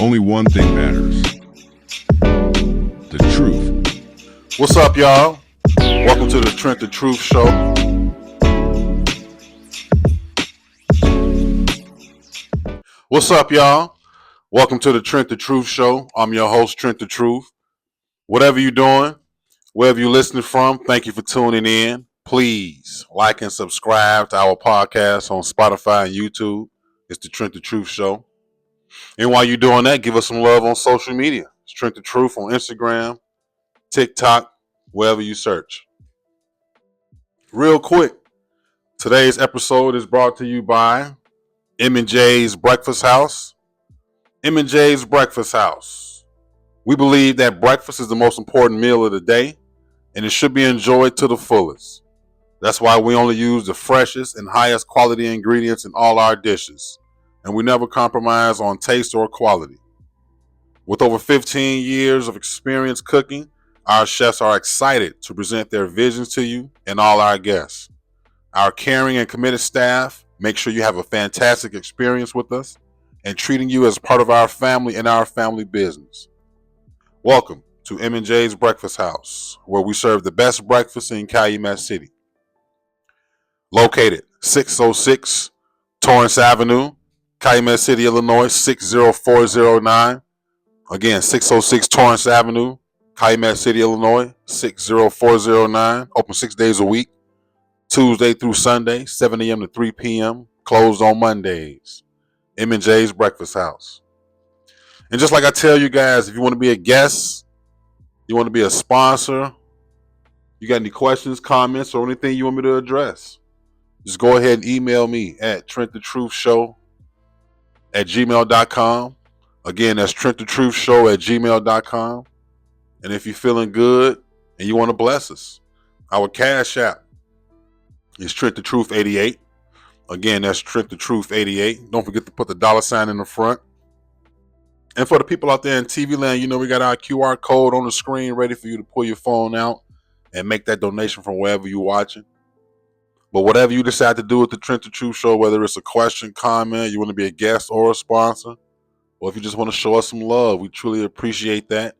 Only one thing matters. The truth. What's up, y'all? Welcome to the Trent the Truth Show. What's up, y'all? Welcome to the Trent the Truth Show. I'm your host, Trent the Truth. Whatever you're doing, wherever you're listening from, thank you for tuning in. Please like and subscribe to our podcast on Spotify and YouTube. It's the Trent the Truth Show. And while you're doing that, give us some love on social media. It's Trent the Truth on Instagram, TikTok, wherever you search. Real quick, today's episode is brought to you by M&J's Breakfast House. M&J's Breakfast House. We believe that breakfast is the most important meal of the day, and it should be enjoyed to the fullest. That's why we only use the freshest and highest quality ingredients in all our dishes, and we never compromise on taste or quality. With over 15 years of experience cooking, our chefs are excited to present their visions to you and all our guests. Our caring and committed staff make sure you have a fantastic experience with us and treating you as part of our family and our family business. Welcome to M&J's Breakfast House, where we serve the best breakfast in Calumet City. Located 606 Torrance Avenue, Calumet City, Illinois, 60409. Again, 606 Torrance Avenue, Calumet City, Illinois, 60409. Open 6 days a week, Tuesday through Sunday, 7 a.m. to 3 p.m. Closed on Mondays. M&J's Breakfast House. And just like I tell you guys, if you want to be a guest, you want to be a sponsor, you got any questions, comments, or anything you want me to address, just go ahead and email me at TrentTheTruthShow@gmail.com. Again, that's TrentTheTruthShow@gmail.com. And if you're feeling good and you want to bless us, our Cash App is TrentTheTruth88. Again, that's TrentTheTruth88. Don't forget to put the $ in the front. And for the people out there in TV land, you know we got our QR code on the screen ready for you to pull your phone out and make that donation from wherever you're watching. But whatever you decide to do with the Trent the Truth Show, whether it's a question, comment, you want to be a guest or a sponsor, or if you just want to show us some love, we truly appreciate that.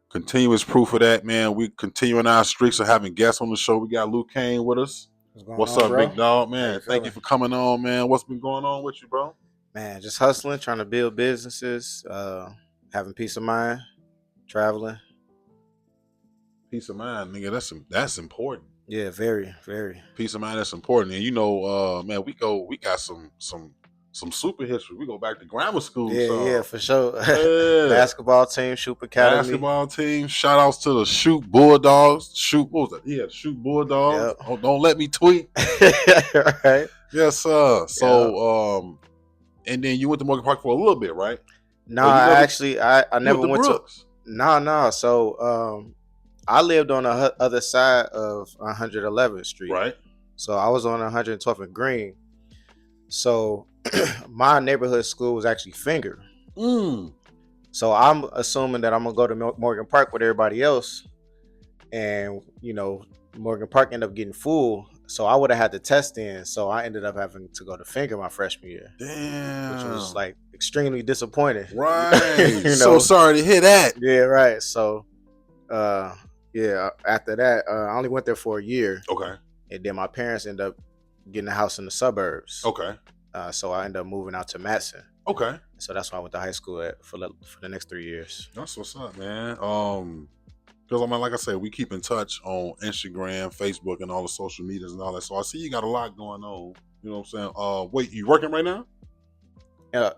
Continuous proof of that, man. We continuing our streaks of having guests on the show. We got Luke Kane with us. What's up, bro? Big dog, man? Thank you for coming on, man. What's been going on with you, bro? Man, just hustling, trying to build businesses, having peace of mind, traveling. Peace of mind, nigga. That's important. Yeah, very, very. Peace of mind, that's important. And you know, man, we got some super history. We go back to grammar school. Yeah, for sure. Yeah. Basketball team, Shoot Academy. Basketball team. Shout outs to the Shoot Bulldogs. What was that? Yeah, Shoot Bulldogs. Yep. Oh, don't let me tweet. Right. Yes, sir. So, and then you went to Morgan Park for a little bit, right? No, I never went Brooks. to. No. So, I lived on the other side of 111th Street. Right. So I was on 112th and Green. So my neighborhood school was actually Finger. So I'm assuming that I'm gonna go to Morgan Park with everybody else, and you know Morgan Park ended up getting full. So I would have had to test in. So I ended up having to go to Finger my freshman year. Damn. Which was like extremely disappointing. Right. You know? So sorry to hear that. Yeah. Right. So. Yeah, after that, I only went there for a year. Okay. And then my parents ended up getting a house in the suburbs. Okay. So I ended up moving out to Matson. Okay. So that's why I went to high school for the next 3 years. That's what's up, man. Because I mean, like I said, we keep in touch on Instagram, Facebook, and all the social medias and all that. So I see you got a lot going on. You know what I'm saying? Wait, you working right now?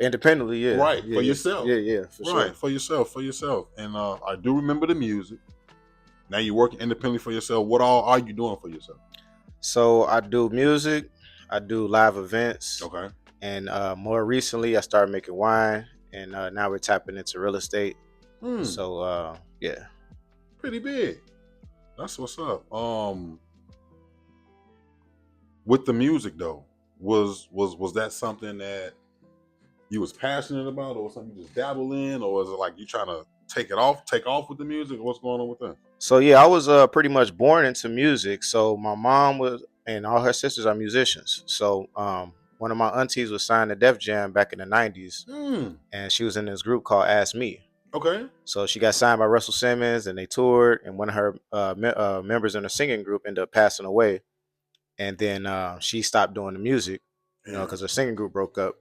Independently, yeah. Right. Yeah, for yourself. Yeah, for sure. Right. For yourself. And I do remember the music. Now you're working independently for yourself. What all are you doing for yourself? So I do music. I do live events. Okay. And more recently, I started making wine. And now we're tapping into real estate. So, yeah. Pretty big. That's what's up. With the music, though, was that something that you was passionate about, or something you just dabble in, or is it like you trying to take off with the music? What's going on with that? So yeah, I was pretty much born into music. So my mom and all her sisters are musicians. So one of my aunties was signed to Def Jam back in the 90s, and she was in this group called Ask Me. Okay. So she got signed by Russell Simmons, and they toured, and one of her members in the singing group ended up passing away, and then she stopped doing the music, because her singing group broke up.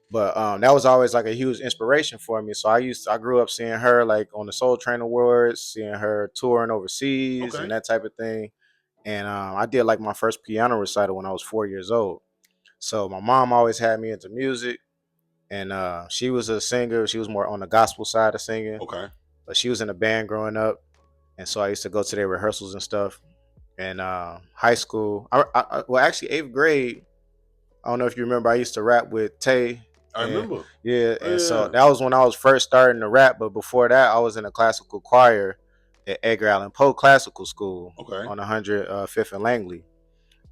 But that was always like a huge inspiration for me. So I grew up seeing her like on the Soul Train Awards, seeing her touring overseas and that type of thing. And I did like my first piano recital when I was 4 years old. So my mom always had me into music, and she was a singer. She was more on the gospel side of singing. Okay. But she was in a band growing up, and so I used to go to their rehearsals and stuff. And high school, well, actually 8th grade. I don't know if you remember. I used to rap with Tay. I remember. Yeah, and so that was when I was first starting to rap. But before that, I was in a classical choir at Edgar Allan Poe Classical School on 105th and Langley.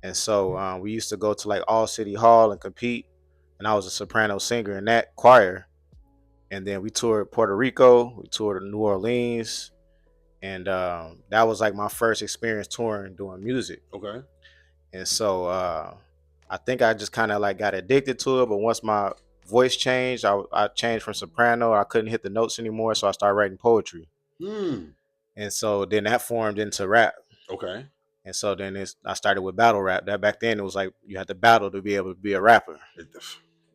And so we used to go to like All City Hall and compete. And I was a soprano singer in that choir. And then we toured Puerto Rico, we toured New Orleans, and that was like my first experience touring doing music. Okay. And so I think I just kind of like got addicted to it. But once my voice changed, I changed from soprano. I couldn't hit the notes anymore, so I started writing poetry. And so then that formed into rap. Okay. And so then I started with battle rap. That back then it was like you had to battle to be able to be a rapper.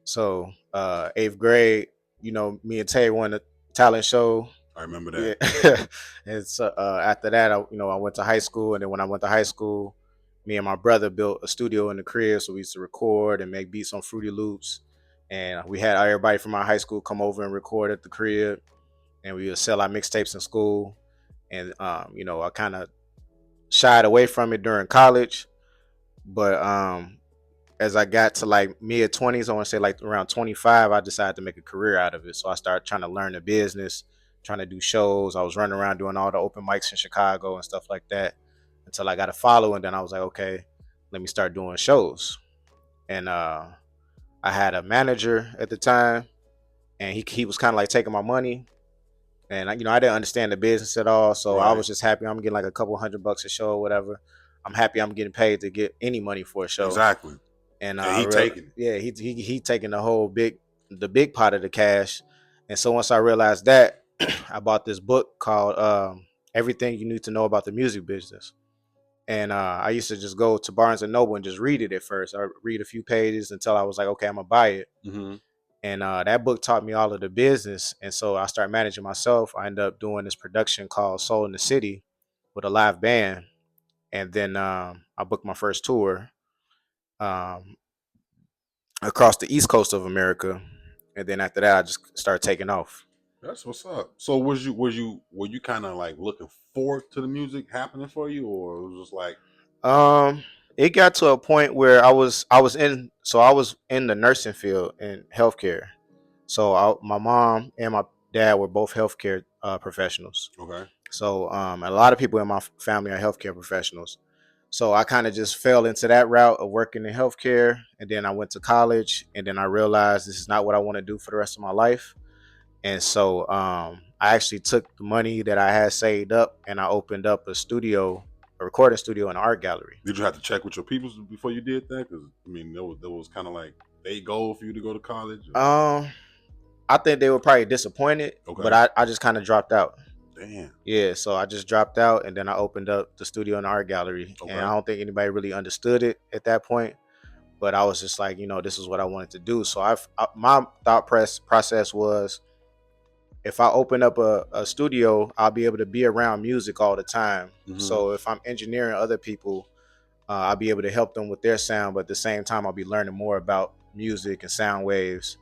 So 8th grade, me and Tay won a talent show. I remember that. Yeah. And so after that, I went to high school, and then when I went to high school, me and my brother built a studio in the crib, so we used to record and make beats on Fruity Loops, and we had everybody from our high school come over and record at the crib, and we would sell our mixtapes in school, and I kind of shied away from it during college, but as I got to like mid 20s, I want to say like around 25, I decided to make a career out of it. So I started trying to learn the business, trying to do shows. I was running around doing all the open mics in Chicago and stuff like that until I got a following. Then I was like, okay, let me start doing shows. And I had a manager at the time, and he was kind of like taking my money. And I didn't understand the business at all. So I was just happy I'm getting like a couple $100 a show or whatever. I'm happy I'm getting paid to get any money for a show. Exactly. And he taking the big pot of the cash. And so once I realized that, I bought this book called Everything You Need to Know About the Music Business. And I used to just go to Barnes and Noble and just read it at first. I read a few pages until I was like, okay, I'm gonna buy it. And that book taught me all of the business. And so I started managing myself. I ended up doing this production called Soul in the City with a live band. And then I booked my first tour across the East Coast of America, and then after that, I just started taking off. That's what's up. So were you kind of like looking forward to the music happening for you, or it was just like? It got to a point where I was in the nursing field in healthcare. So my mom and my dad were both healthcare professionals. Okay. So a lot of people in my family are healthcare professionals. So I kind of just fell into that route of working in healthcare. And then I went to college, and then I realized this is not what I want to do for the rest of my life. And so I actually took the money that I had saved up, and I opened up a recording studio and an art gallery. Did you have to check with your people before you did that? Because I mean, there was kind of like a goal for you to go to college. I think they were probably disappointed, but I just kind of dropped out. Damn. Yeah, so I just dropped out, and then I opened up the studio and art gallery. And I don't think anybody really understood it at that point, but I was just like, this is what I wanted to do. So my thought process was, if I open up a studio, I'll be able to be around music all the time. So if I'm engineering other people, I'll be able to help them with their sound, but at the same time, I'll be learning more about music and sound waves.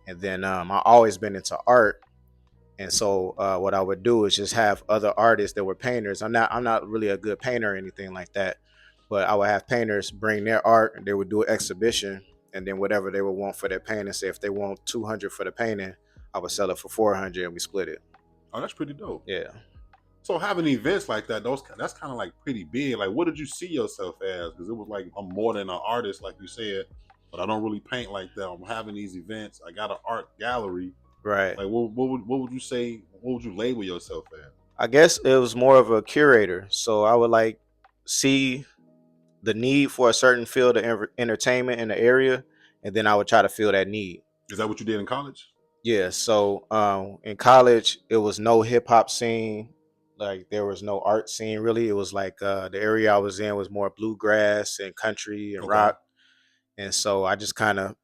And then I've always been into art. And so what I would do is just have other artists that were painters. I'm not really a good painter or anything like that, but I would have painters bring their art, and they would do an exhibition, and then whatever they would want for their painting, say if they want 200 for the painting, I would sell it for 400, and we split it. Oh, that's pretty dope. Yeah. So having events like that, that's kind of like pretty big. Like, what did you see yourself as? Because it was like, I'm more than an artist, like you said, but I don't really paint like that. I'm having these events. I got an art gallery. Right. Like, what would you say? What would you label yourself as? I guess it was more of a curator. So I would like see the need for a certain field of entertainment in the area, and then I would try to fill that need. Is that what you did in college? Yeah. So in college, it was no hip hop scene. Like there was no art scene really. It was like the area I was in was more bluegrass and country and Okay. rock. And so I just kind of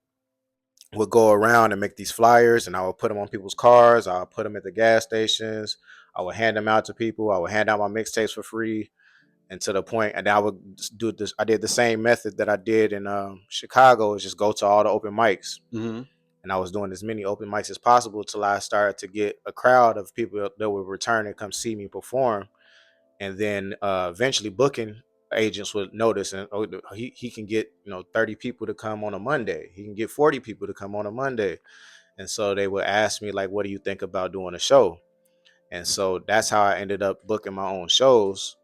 would go around and make these flyers, and I would put them on people's cars. I would put them at the gas stations. I would hand them out to people. I would hand out my mixtapes for free, and to the point, and I would do this. I did the same method that I did in Chicago, is just go to all the open mics. Mm-hmm. And I was doing as many open mics as possible till I started to get a crowd of people that would return and come see me perform. And then eventually booking agents would notice, and oh, he can get 30 people to come on a Monday. He can get 40 people to come on a Monday. And so they would ask me like, what do you think about doing a show? And so that's how I ended up booking my own shows.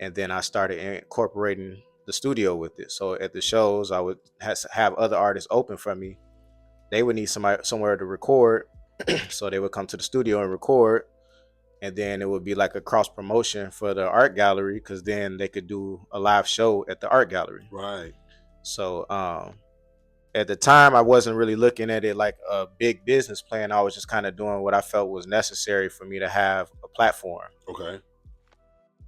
And then I started incorporating the studio with it. So at the shows, I would have other artists open for me. They would need somebody somewhere to record, so they would come to the studio and record, and then it would be like a cross promotion for the art gallery, because then they could do a live show at the art gallery. Right. So at the time, I wasn't really looking at it like a big business plan. I was just kind of doing what I felt was necessary for me to have a platform. Okay.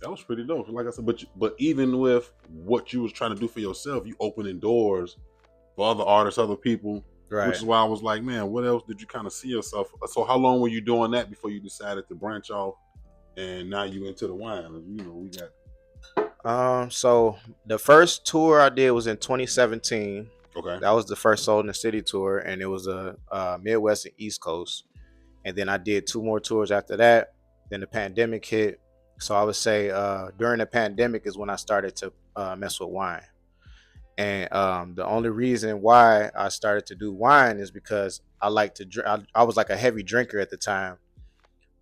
That was pretty dope. Like I said, but even with what you was trying to do for yourself, you opening doors for other artists, other people. Right. Which is why I was like, man, what else did you kind of see yourself? So how long were you doing that before you decided to branch off, and now you into the wine? We got. So the first tour I did was in 2017. Okay. That was the first Soul in the City tour, and it was a Midwest and East Coast. And then I did 2 more tours after that. Then the pandemic hit. So I would say during the pandemic is when I started to mess with wine. And the only reason why I started to do wine is because I like to drink. I was like a heavy drinker at the time,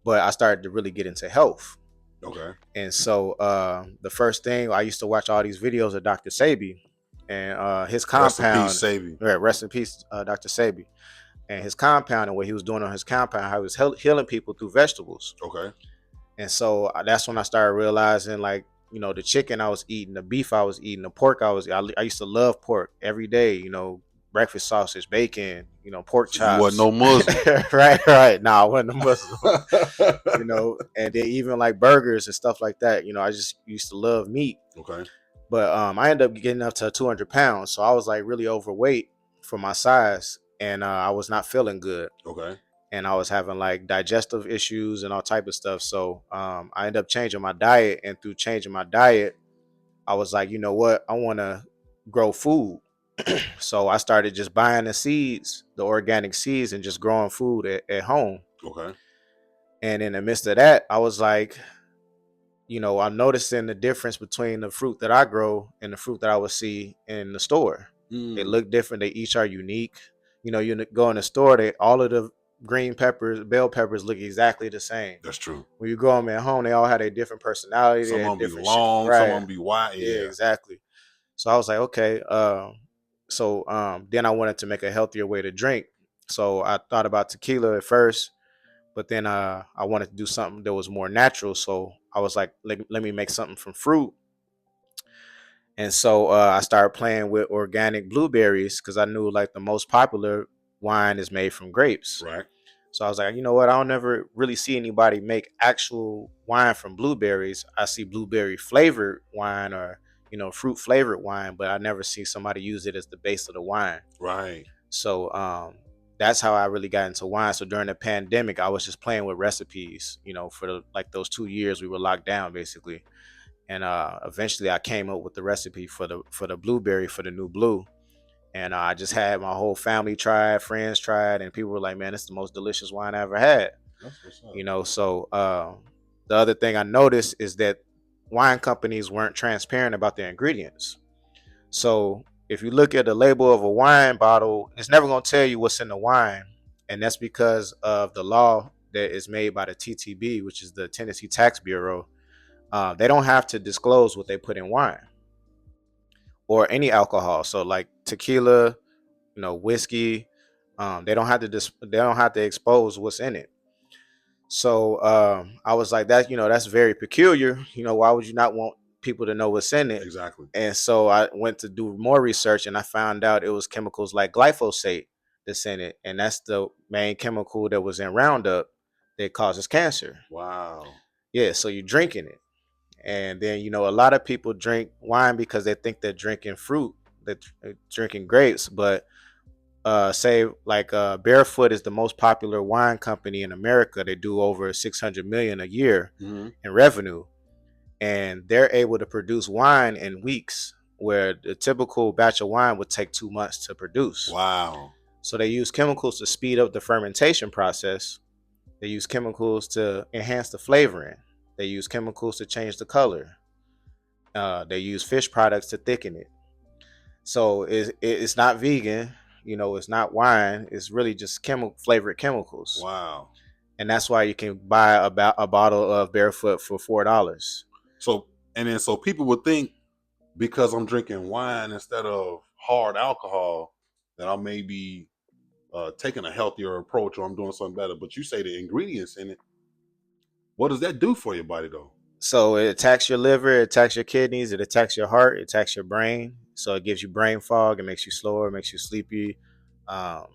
but I started to really get into health. Okay. And so the first thing, I used to watch all these videos of Dr. Sebi and his compound. Rest in peace, Sebi. Right, rest in peace, Dr. Sebi. And his compound and what he was doing on his compound, how he was healing people through vegetables. Okay. And so that's when I started realizing, like, the chicken I was eating, the beef I was eating, the pork I used to love pork every day, breakfast sausage, bacon, pork chops. You wasn't no Muslim. right. Nah, I wasn't a Muslim. And then even like burgers and stuff like that, I just used to love meat. Okay. But I ended up getting up to 200 pounds. So I was like really overweight for my size, and I was not feeling good. Okay. And I was having like digestive issues and all type of stuff. So I ended up changing my diet, and through changing my diet, I was like, you know what? I want to grow food. So I started just buying the seeds, the organic seeds, and just growing food at home. Okay. And in the midst of that, I was like, I'm noticing the difference between the fruit that I grow and the fruit that I would see in the store. They look different. They each are unique. You go in the store, all of the green peppers, bell peppers look exactly the same. That's true. When you grow them at home, they all have a different personality. Some of them be long, right. Some of them be wide. Yeah, exactly. So I was like, okay. Then I wanted to make a healthier way to drink. So I thought about tequila at first, but then I wanted to do something that was more natural. So I was like, let me make something from fruit. And so I started playing with organic blueberries, because I knew like the most popular wine is made from grapes. Right. So I was like, you know what? I don't never really see anybody make actual wine from blueberries. I see blueberry flavored wine or, fruit flavored wine, but I never see somebody use it as the base of the wine. Right. So that's how I really got into wine. So during the pandemic, I was just playing with recipes, for those 2 years we were locked down basically. And eventually I came up with the recipe for the blueberry, for the new blue. And I just had my whole family try it, friends try it, and people were like, man, it's the most delicious wine I ever had. That's what's up. So the other thing I noticed is that wine companies weren't transparent about their ingredients. So if you look at the label of a wine bottle, it's never going to tell you what's in the wine. And that's because of the law that is made by the TTB, which is the Tennessee Tax Bureau. They don't have to disclose what they put in wine or any alcohol. So like tequila, whiskey, they don't have to expose what's in it. So I was like, that's very peculiar. Why would you not want people to know what's in it. Exactly. And so I went to do more research, and I found out it was chemicals like glyphosate that's in it, and that's the main chemical that was in Roundup that causes cancer. Wow. Yeah, so you're drinking it, and then a lot of people drink wine because they think they're drinking fruit, they're drinking grapes, but say like Barefoot is the most popular wine company in America. They do over 600 million a year Mm-hmm. in revenue, and they're able to produce wine in weeks, where the typical batch of wine would take 2 months to produce. Wow. So they use chemicals to speed up the fermentation process. They use chemicals to enhance the flavoring. They use chemicals to change the color. They use fish products to thicken it. So it's not vegan. It's not wine. It's really just flavored chemicals. Wow. And that's why you can buy a bottle of Barefoot for $4. So people would think because I'm drinking wine instead of hard alcohol that I may be taking a healthier approach or I'm doing something better. But you say the ingredients in it. What does that do for your body though? So it attacks your liver, it attacks your kidneys, it attacks your heart, it attacks your brain. So it gives you brain fog, it makes you slower, it makes you sleepy. Um,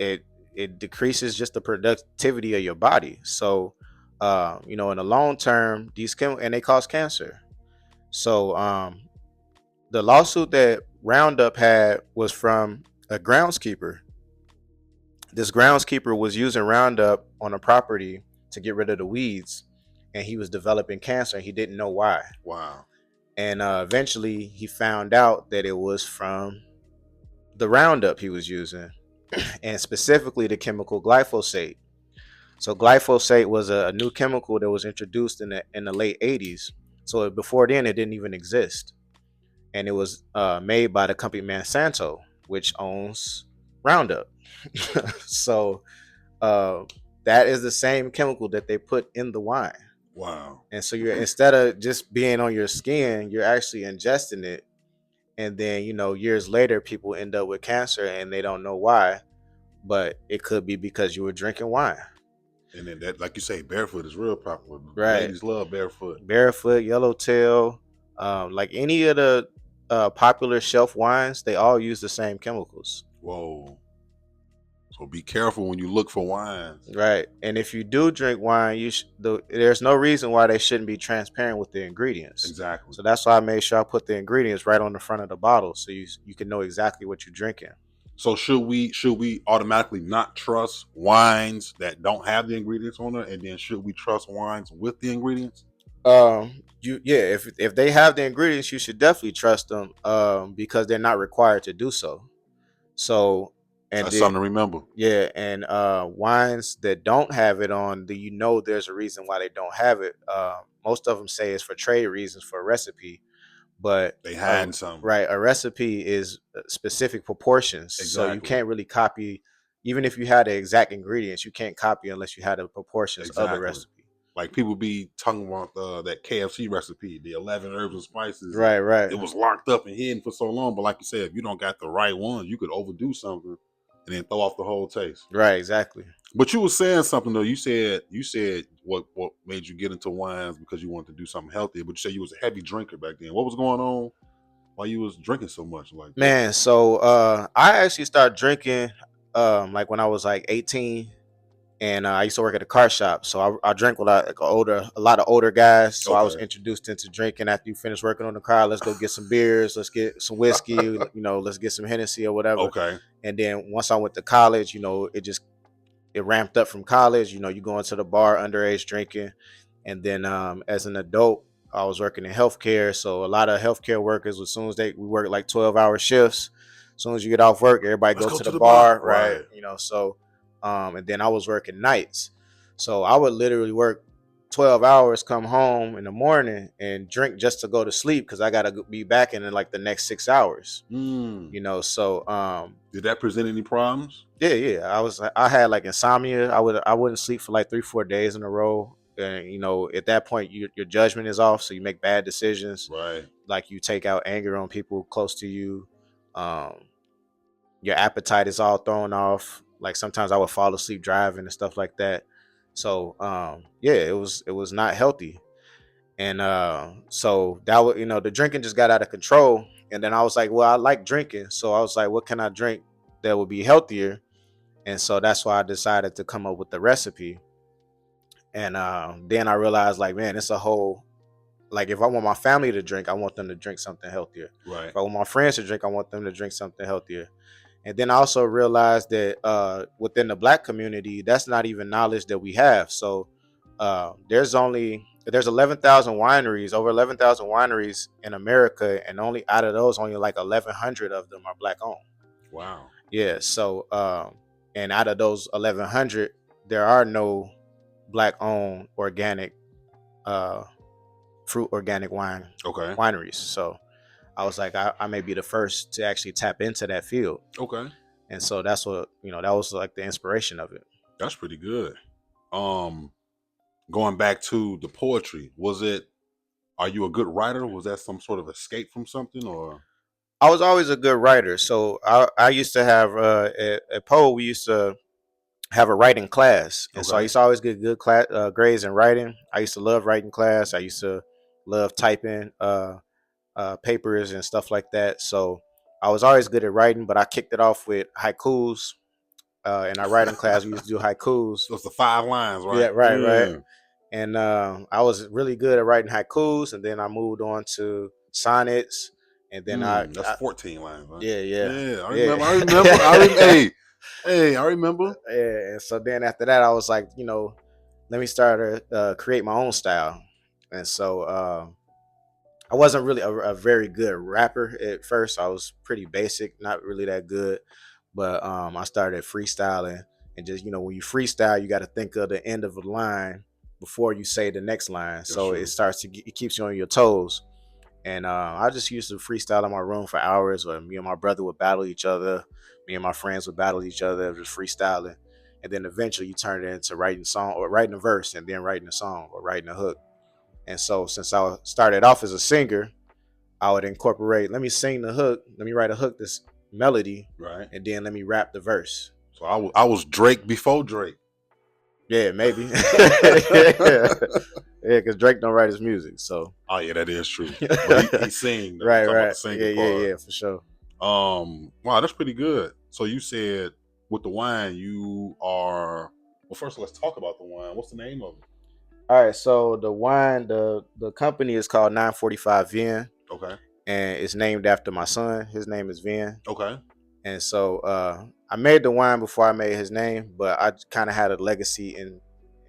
it it decreases just the productivity of your body. So in the long term, these chemicals, and they cause cancer. So the lawsuit that Roundup had was from a groundskeeper. This groundskeeper was using Roundup on a property to get rid of the weeds, and he was developing cancer, and he didn't know why. Wow. And eventually he found out that it was from the Roundup he was using, and specifically the chemical glyphosate. So glyphosate was a new chemical that was introduced in the late 80s. So before then it didn't even exist, and it was made by the company Monsanto, which owns Roundup. So uh, that is the same chemical that they put in the wine. Wow. And so you're, instead of just being on your skin, you're actually ingesting it. And then, years later, people end up with cancer and they don't know why, but it could be because you were drinking wine. And then that, like you say, Barefoot is real popular. Right. Ladies love Barefoot. Barefoot, Yellowtail, like any of the popular shelf wines, they all use the same chemicals. Whoa. So be careful when you look for wines. Right. And if you do drink wine, there's no reason why they shouldn't be transparent with the ingredients. Exactly. So that's why I made sure I put the ingredients right on the front of the bottle, so you can know exactly what you're drinking. So should we automatically not trust wines that don't have the ingredients on it, and then should we trust wines with the ingredients? If they have the ingredients, you should definitely trust them, because they're not required to do so. So, and That's then, something to remember. yeah, and wines that don't have it on, there's a reason why they don't have it. Most of them say it's for trade reasons, for a recipe, but They hiding something. right, a recipe is specific proportions, so you Exactly. can't really copy. Even if you had the exact ingredients, you can't copy unless you had the proportions of the Exactly. recipe. Like people be talking about that KFC recipe, the 11 herbs and spices. Right, right. It was locked up and hidden for so long, but like you said, if you don't got the right ones, you could overdo something and then throw off the whole taste. Right, exactly. But you were saying something though. You said what made you get into wines because you wanted to do something healthier. But you said you was a heavy drinker back then. What was going on while you was drinking so much? Like Man, so I actually started drinking like when I was like 18, and I used to work at a car shop, so I drank with a lot of older guys. So I was Okay. introduced into drinking after you finish working on the car. Let's go get some beers. Let's get some whiskey. Let's get some Hennessy or whatever. Okay. And then once I went to college, it ramped up from college. You go into the bar underage drinking, and then as an adult, I was working in healthcare. So a lot of healthcare workers, as soon as we work like 12-hour shifts. As soon as you get off work, everybody Let's go to the bar, right? So and then I was working nights, so I would literally work 12 hours, come home in the morning and drink just to go to sleep, because I gotta be back in like the next 6 hours. So did that present any problems? yeah, I had like insomnia. I wouldn't sleep for like 3-4 days in a row, and at that point your judgment is off, so you make bad decisions. Right. Like you take out anger on people close to you. Your appetite is all thrown off. Like sometimes I would fall asleep driving and stuff like that. So yeah, it was not healthy. And so that was, the drinking just got out of control. And then I was like, well, I like drinking, so I was like, what can I drink that would be healthier? And so that's why I decided to come up with the recipe. And then I realized, like, man, it's a whole, like, if I want my family to drink, I want them to drink something healthier. Right. If I want my friends to drink, I want them to drink something healthier. And then I also realized that within the Black community, that's not even knowledge that we have. So there's 11,000 wineries, over 11,000 wineries in America, and only out of those, only like 1,100 of them are Black owned. Wow. Yeah. So and out of those 1,100, there are no Black owned organic fruit organic wineries. So I was like, I may be the first to actually tap into that field. Okay. And so that's what, that was like the inspiration of it. That's pretty good. Going back to the poetry, are you a good writer? Was that some sort of escape from something, or? I was always a good writer. So I used to have at Poe, we used to have a writing class. And so I used to always get good grades in writing. I used to love writing class. I used to love typing papers and stuff like that. So I was always good at writing, but I kicked it off with haikus. In our writing class, we used to do haikus. So it's the 5 lines, right? Yeah, right. And I was really good at writing haikus, and then I moved on to sonnets, and then that's 14 lines, right? Yeah. I remember. I remember. Yeah, and so then after that, I was like, let me start to create my own style. And so I wasn't really a very good rapper at first. I was pretty basic, not really that good. But I started freestyling, and just, when you freestyle, you got to think of the end of a line before you say the next line. So it keeps you on your toes. And I just used to freestyle in my room for hours, or me and my brother would battle each other. Me and my friends would battle each other, just freestyling. And then eventually you turn it into writing song, or writing a verse, and then writing a song, or writing a hook. And so since I started off as a singer, I would incorporate, let me sing the hook, let me write a hook, this melody, right, and then let me rap the verse. So I was Drake before Drake. Yeah, maybe. Yeah, because Drake don't write his music. So. Oh yeah, that is true. But he sings. Right. Yeah, for sure. Wow, that's pretty good. So you said with the wine, you are. Well, first let's talk about the wine. What's the name of it? All right, so the wine, the company is called 945 Vin. Okay. And it's named after my son. His name is Vin. Okay. And so I made the wine before I made his name, but I kind of had a legacy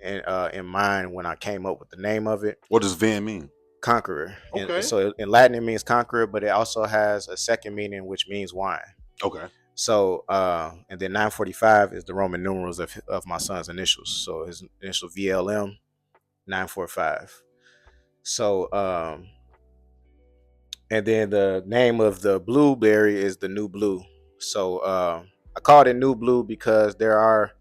in mind when I came up with the name of it. What does Vin mean? Conqueror. Okay. And so in Latin it means conqueror, but it also has a second meaning, which means wine. Okay. So and then 945 is the Roman numerals of my son's initials. So his initial VLM 945. So and then the name of the blueberry is the New Blue. So I called it New Blue because there are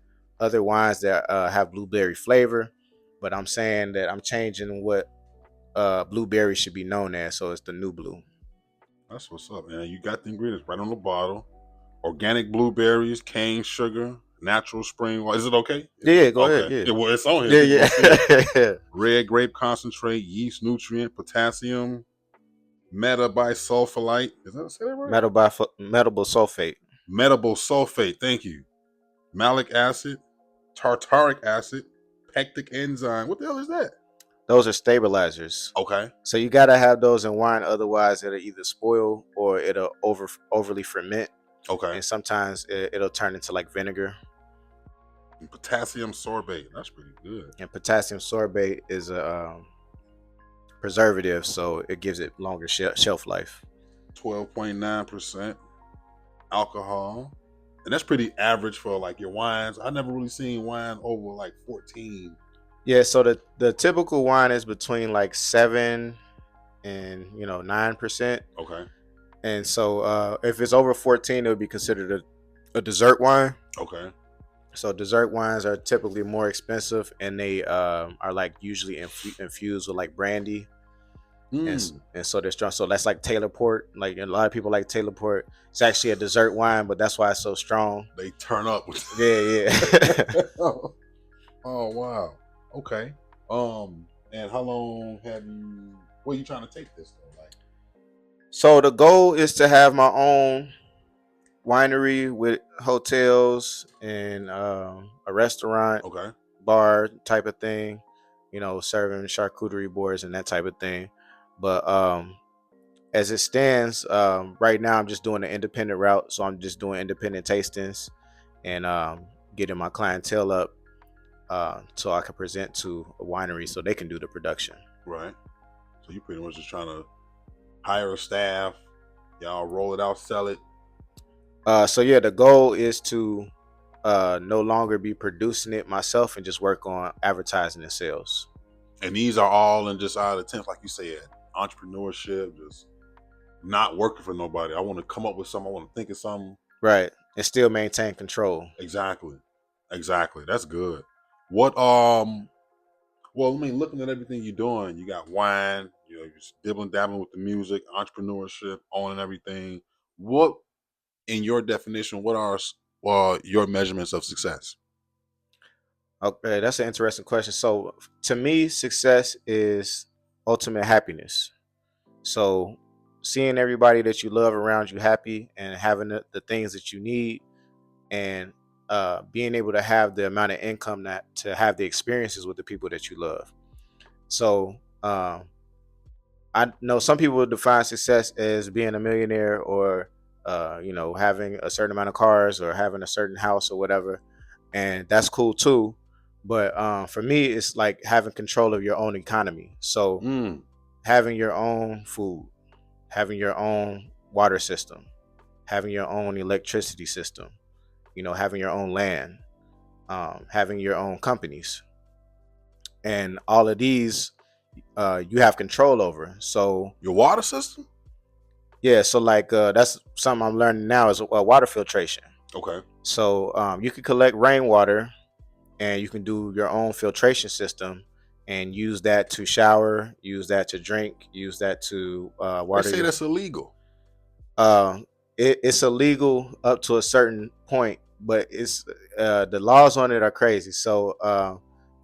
other wines that have blueberry flavor, but I'm saying that I'm changing what blueberry should be known as. So it's the New Blue. That's what's up, man. You got the ingredients right on the bottle. Organic blueberries, cane sugar, natural spring water. Is it okay? Yeah, go ahead. Yeah. Well, it's on here. Yeah. Red grape concentrate, yeast nutrient, potassium, metabisulfite. Is that say that right? Metabisulfate. Metabisulfate. Thank you. Malic acid, tartaric acid, pectic enzyme. What the hell is that? Those are stabilizers. Okay. So you gotta have those in wine, otherwise it'll either spoil or it'll overly ferment. Okay. And sometimes it'll turn into like vinegar. And potassium sorbate. That's pretty good. And potassium sorbate is a preservative, so it gives it longer shelf life. 12.9% alcohol. And that's pretty average for like your wines. I never really seen wine over like 14. Yeah, so the typical wine is between like 7 and 9%. Okay. And so if it's over 14, it would be considered a dessert wine. Okay. So dessert wines are typically more expensive, and they are like usually infused with like brandy. And so they're strong. So that's like Taylor Port. Like a lot of people like Taylor Port. It's actually a dessert wine, but that's why it's so strong. They turn up. Yeah. Oh wow. Okay. And how long have you? Where are you trying to take this though? Like, So the goal is to have my own winery with hotels and a restaurant, okay, bar type of thing. You know, serving charcuterie boards and that type of thing. But as it stands, right now I'm just doing the independent route. So I'm just doing independent tastings and getting my clientele up so I can present to a winery so they can do the production. right. So you pretty much just trying to hire a staff, y'all roll it out, sell it. So yeah, the goal is to no longer be producing it myself and just work on advertising and sales. And these are all in just out of attempts, like you said, entrepreneurship, just not working for nobody. I want to come up with something. I want to think of something. Right. And still maintain control. Exactly. Exactly. That's good. What well, I mean, looking at everything you're doing, you got wine, you're just dibbling dabbling with the music, entrepreneurship, owning everything. What in your definition, what are your measurements of success? Okay, that's an interesting question. So to me, success is ultimate happiness. So seeing everybody that you love around you happy and having the things that you need and being able to have the amount of income that to have the experiences with the people that you love. So I know some people define success as being a millionaire or having a certain amount of cars or having a certain house or whatever, and that's cool too. But for me, it's like having control of your own economy. So Mm. having your own food, having your own water system, having your own electricity system, having your own land, having your own companies, and all of these you have control over. So Your water system? yeah, so like that's something I'm learning now is water filtration. Okay. So you can collect rainwater and you can do your own filtration system and use that to shower, use that to drink, use that to They water say your. that's illegal. Uh, it's illegal up to a certain point, but it's the laws on it are crazy. So,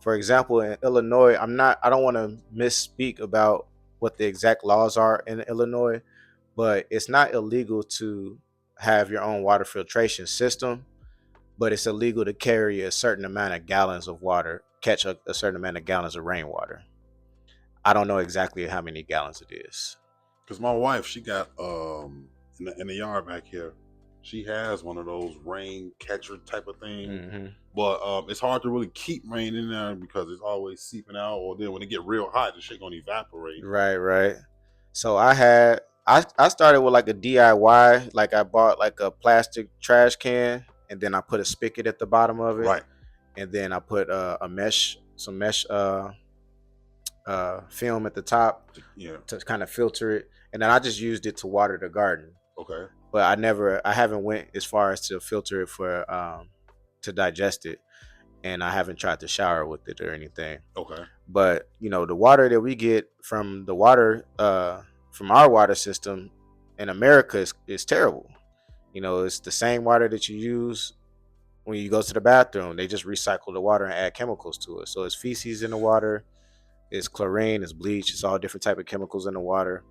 for example, in Illinois, I don't want to misspeak about what the exact laws are in Illinois, but it's not illegal to have your own water filtration system, but it's illegal to carry a certain amount of gallons of water, catch a certain amount of gallons of rainwater. I don't know exactly how many gallons it is. Because my wife, she got in the yard back here, she has one of those rain catcher type of thing. Mm-hmm. But it's hard to really keep rain in there because it's always seeping out. Or then when it get real hot, the shit gonna evaporate. Right, right. So I started with like a DIY, like I bought like a plastic trash can and then I put a spigot at the bottom of it Right. and then I put some mesh film at the top Yeah. to kind of filter it and then I just used it to water the garden. Okay. But I haven't went as far as to filter it for to digest it and I haven't tried to shower with it or anything. Okay. But the water that we get from the water from our water system in America is terrible. It's the same water that you use when you go to the bathroom. They just recycle the water and add chemicals to it. So it's feces in the water, it's chlorine, it's bleach, it's all different type of chemicals in the water.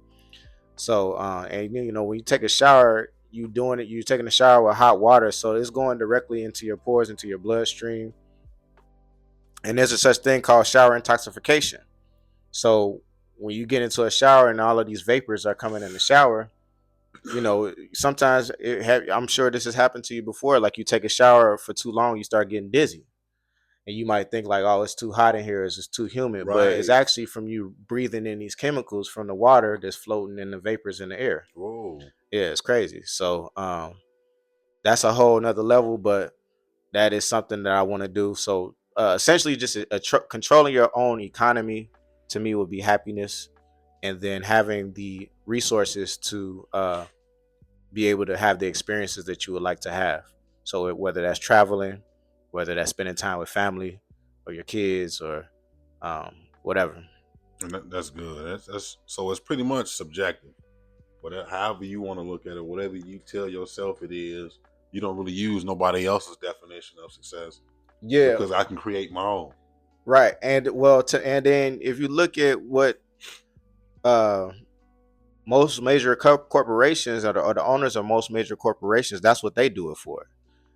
So and when you take a shower, you're taking a shower with hot water, so it's going directly into your pores, into your bloodstream. And there's a such thing called shower intoxication. So when you get into a shower and all of these vapors are coming in the shower, sometimes I'm sure this has happened to you before. Like you take a shower for too long, you start getting dizzy, and you might think like, "Oh, it's too hot in here. It's just too humid." But it's Right. actually from you breathing in these chemicals from the water that's floating in the vapors in the air. Whoa. Yeah, it's crazy. So that's a whole nother level, but that is something that I want to do. So essentially, just controlling your own economy to me would be happiness, and then having the resources to be able to have the experiences that you would like to have. So whether that's traveling, whether that's spending time with family or your kids or whatever. And that's good. That's so it's pretty much subjective. Whatever, however you want to look at it, whatever you tell yourself it is, you don't really use nobody else's definition of success Yeah, because I can create my own. Right. And well, and then if you look at what uh most major corporations or the owners of most major corporations, that's what they do it for.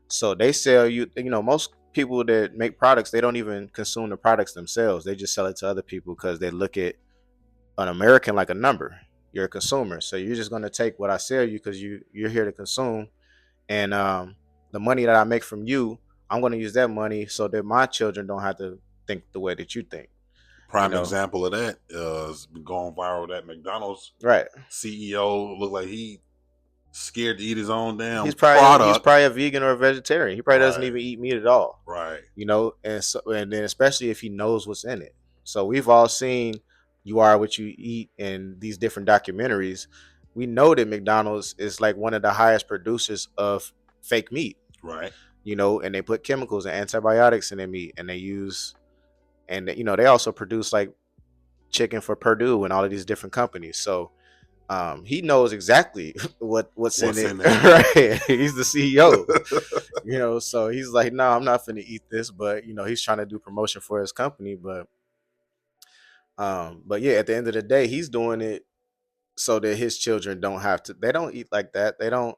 So they sell you, most people that make products, they don't even consume the products themselves. They just sell it to other people because they look at an American like a number. You're a consumer. So you're just going to take what I sell you because you're here to consume. And the money that I make from you, I'm going to use that money so that my children don't have to think the way that you think, you Prime know? example of that is been going viral. That McDonald's Right. CEO looked like he scared to eat his own damn He's product. probably a vegan or a vegetarian. He probably doesn't Right, even eat meat at all, right, and then especially if he knows what's in it. So we've all seen You Are What You Eat in these different documentaries. We know that McDonald's is like one of the highest producers of fake meat, right. and they put chemicals and antibiotics in their meat, and they also produce like chicken for Purdue and all of these different companies. So he knows exactly what's in What's it. in there? Right. He's the CEO. So he's like, no, I'm not finna eat this, but he's trying to do promotion for his company. But yeah, at the end of the day, he's doing it so that his children don't have to. They don't eat like that. They don't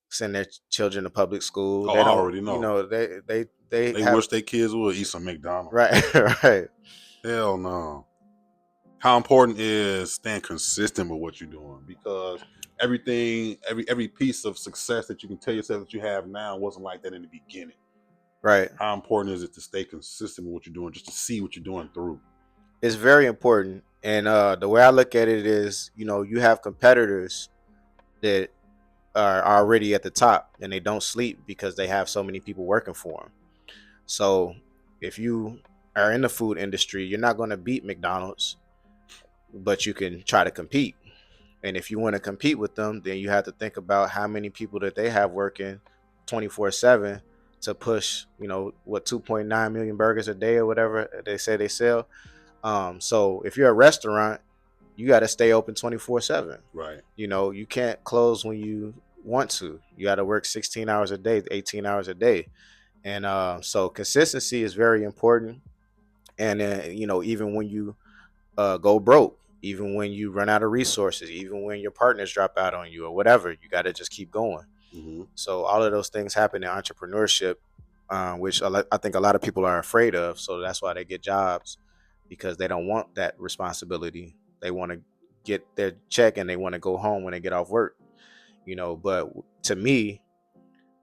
send their children to public school. Oh, They I don't, already know. they They have. wish their kids would eat some McDonald's. Right. Right. Hell no. How important is staying consistent with what you're doing? Because every piece of success that you can tell yourself that you have now wasn't like that in the beginning. Right. How important is it to stay consistent with what you're doing, just to see what you're doing through? It's very important. And the way I look at it is, you have competitors that are already at the top and they don't sleep because they have so many people working for them. So if you are in the food industry, you're not going to beat McDonald's, but you can try to compete. And if you want to compete with them, then you have to think about how many people that they have working 24/7 to push, what 2.9 million burgers a day or whatever they say they sell. So if you're a restaurant, you got to stay open 24/7. Right. You can't close when you want to. You got to work 16 hours a day, 18 hours a day. And so consistency is very important. And even when you go broke, even when you run out of resources, even when your partners drop out on you or whatever, you got to just keep going. Mm-hmm. So all of those things happen in entrepreneurship, which I think a lot of people are afraid of. So that's why they get jobs, because they don't want that responsibility. They want to get their check and they want to go home when they get off work. But to me,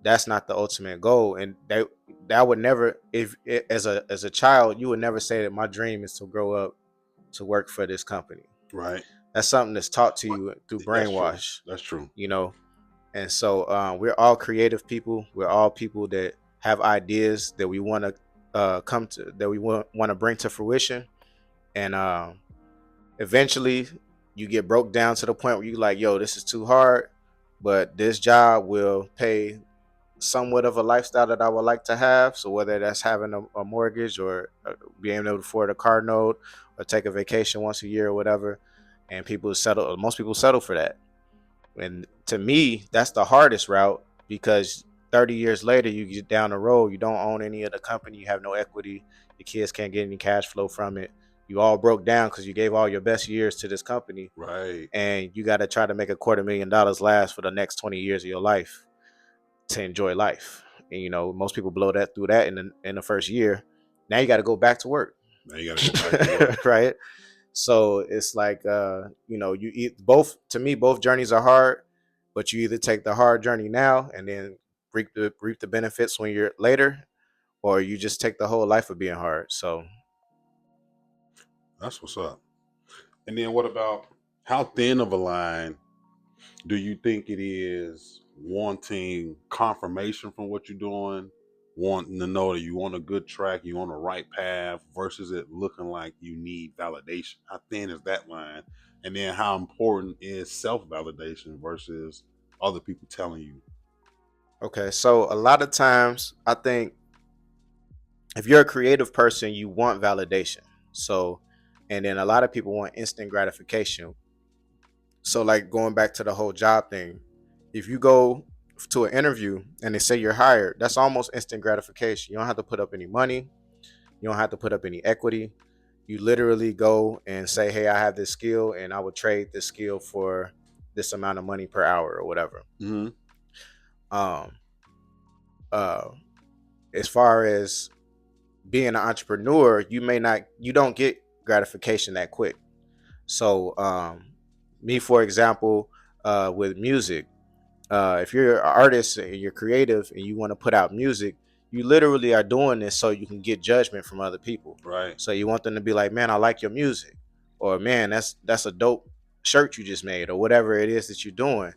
that's not the ultimate goal. And that would never, if as a child, you would never say that my dream is to grow up to work for this company. Right. That's something that's taught to But you through that's true. brainwash. That's true. And so we're all creative people. We're all people that have ideas that we want to come to, that we want to bring to fruition. And eventually you get broke down to the point where you like, yo, this is too hard, but this job will pay somewhat of a lifestyle that I would like to have. So whether that's having a mortgage or being able to afford a car note or take a vacation once a year or whatever, and most people settle for that. And to me, that's the hardest route, because 30 years later, you get down the road, you don't own any of the company, you have no equity, your kids can't get any cash flow from it. You all broke down because you gave all your best years to this company, Right. and you got to try to make $250,000 last for the next 20 years of your life to enjoy life. And most people blow that through that in the first year. Now you got to go back to work. Now you got to go back to work. Right. So it's like you eat both. To me, both journeys are hard, but you either take the hard journey now and then reap the benefits when you're later, or you just take the whole life of being hard. So That's what's up. And then what about, how thin of a line do you think it is wanting confirmation from what you're doing, wanting to know that you on a good track, you on the right path, versus it looking like you need validation? How thin is that line? And then how important is self-validation versus other people telling you? okay, so a lot of times I think if you're a creative person, you want validation. So, and then a lot of people want instant gratification. So, like going back to the whole job thing, if you go to an interview and they say you're hired, that's almost instant gratification. You don't have to put up any money. You don't have to put up any equity. You literally go and say, hey, I have this skill and I would trade this skill for this amount of money per hour or whatever. Mm-hmm. Um, uh, as far as being an entrepreneur, you don't get gratification that quick. So, me, for example, with music, if you're an artist and you're creative and you want to put out music, you literally are doing this so you can get judgment from other people. Right. So you want them to be like, man, I like your music, or man, that's a dope shirt you just made, or whatever it is that you're doing.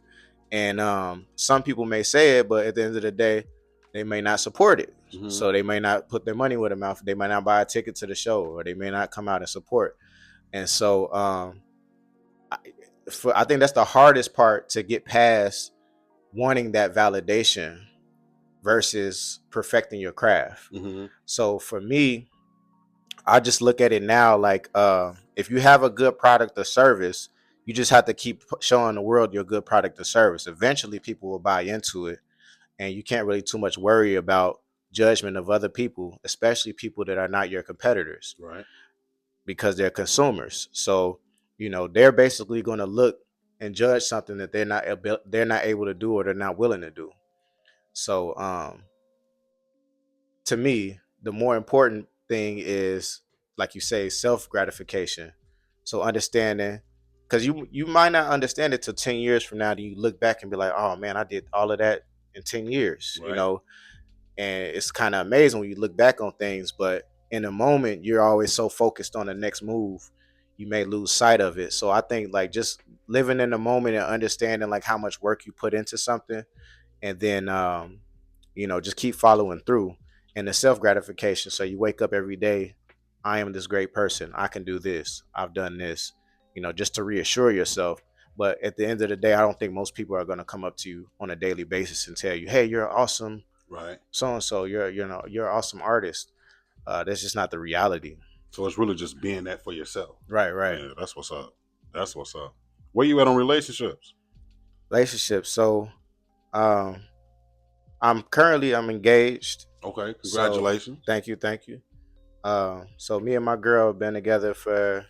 And some people may say it, but at the end of the day, they may not support it. Mm-hmm. So they may not put their money where their mouth. They might not buy a ticket to the show, or they may not come out and support. And so I think that's the hardest part to get past, wanting that validation versus perfecting your craft. Mm-hmm. So for me, I just look at it now like, if you have a good product or service, you just have to keep showing the world your good product or service. Eventually, people will buy into it, and you can't really too much worry about judgment of other people, especially people that are not your competitors, Right. because they're consumers. So they're basically going to look and judge something that they're not able to do, or they're not willing to do. So to me, the more important thing is, like you say, self gratification. So understanding, because you might not understand it till 10 years from now. Do you look back and be like, oh man, I did all of that in 10 years, Right. And it's kind of amazing when you look back on things. But in the moment, you're always so focused on the next move, you may lose sight of it. So I think like just living in the moment and understanding like how much work you put into something, and then just keep following through, and the self gratification. So you wake up every day, I am this great person, I can do this, I've done this, just to reassure yourself. But at the end of the day, I don't think most people are going to come up to you on a daily basis and tell you, hey, you're awesome, Right. so and so, you're an awesome artist. That's just not the reality. So it's really just being that for yourself. Right. Yeah, that's what's up. That's what's up. Where you at on relationships? Relationships. So um I'm engaged. Okay, So congratulations. thank you. So me and my girl have been together for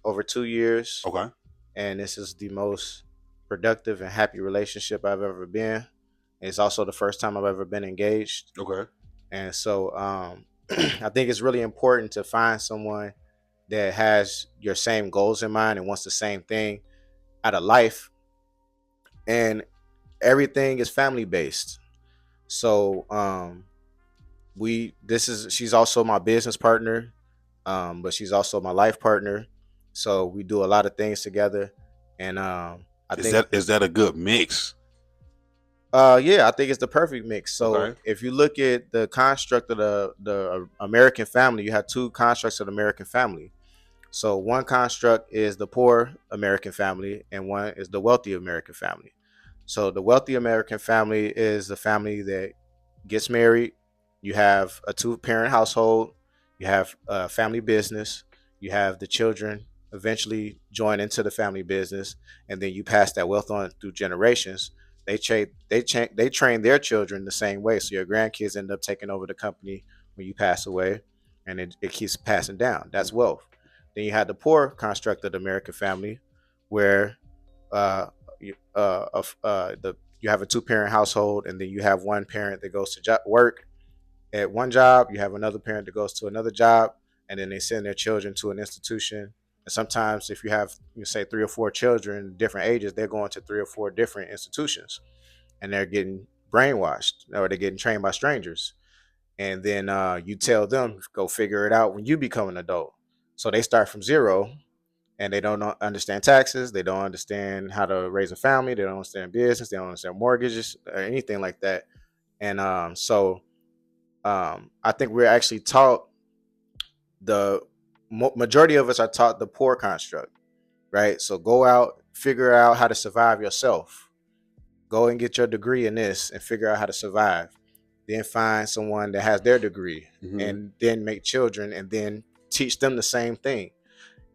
over 2 years, Okay. and this is the most productive and happy relationship I've ever been. It's also the first time I've ever been engaged, Okay. and so I think it's really important to find someone that has your same goals in mind and wants the same thing out of life, and everything is family based. So she's also my business partner, but she's also my life partner. So we do a lot of things together, and I Is think that a good mix? yeah, I think it's the perfect mix. So Okay. if you look at the construct of the American family, you have two constructs of the American family. So one construct is the poor American family, and one is the wealthy American family. So the wealthy American family is the family that gets married. You have a two-parent household. You have a family business. You have the children eventually join into the family business, and then you pass that wealth on through generations. They train their children the same way. So your grandkids end up taking over the company when you pass away, and it keeps passing down. That's wealth. Then you have the poor construct of the American family, where uh, you have a two-parent household, and then you have one parent that goes to work at one job. You have another parent that goes to another job, and then they send their children to an institution. And sometimes, if you have, say, 3 or 4 children, different ages, they're going to 3 or 4 different institutions, and they're getting brainwashed, or they're getting trained by strangers. And then you tell them, go figure it out when you become an adult. So they start from zero, and they don't understand taxes. They don't understand how to raise a family. They don't understand business. They don't understand mortgages or anything like that. And I think we're actually taught, the majority of us are taught the poor construct, right? So go out, figure out how to survive yourself. Go and get your degree in this and figure out how to survive. Then find someone that has their degree, Mm-hmm. and then make children, and then teach them the same thing.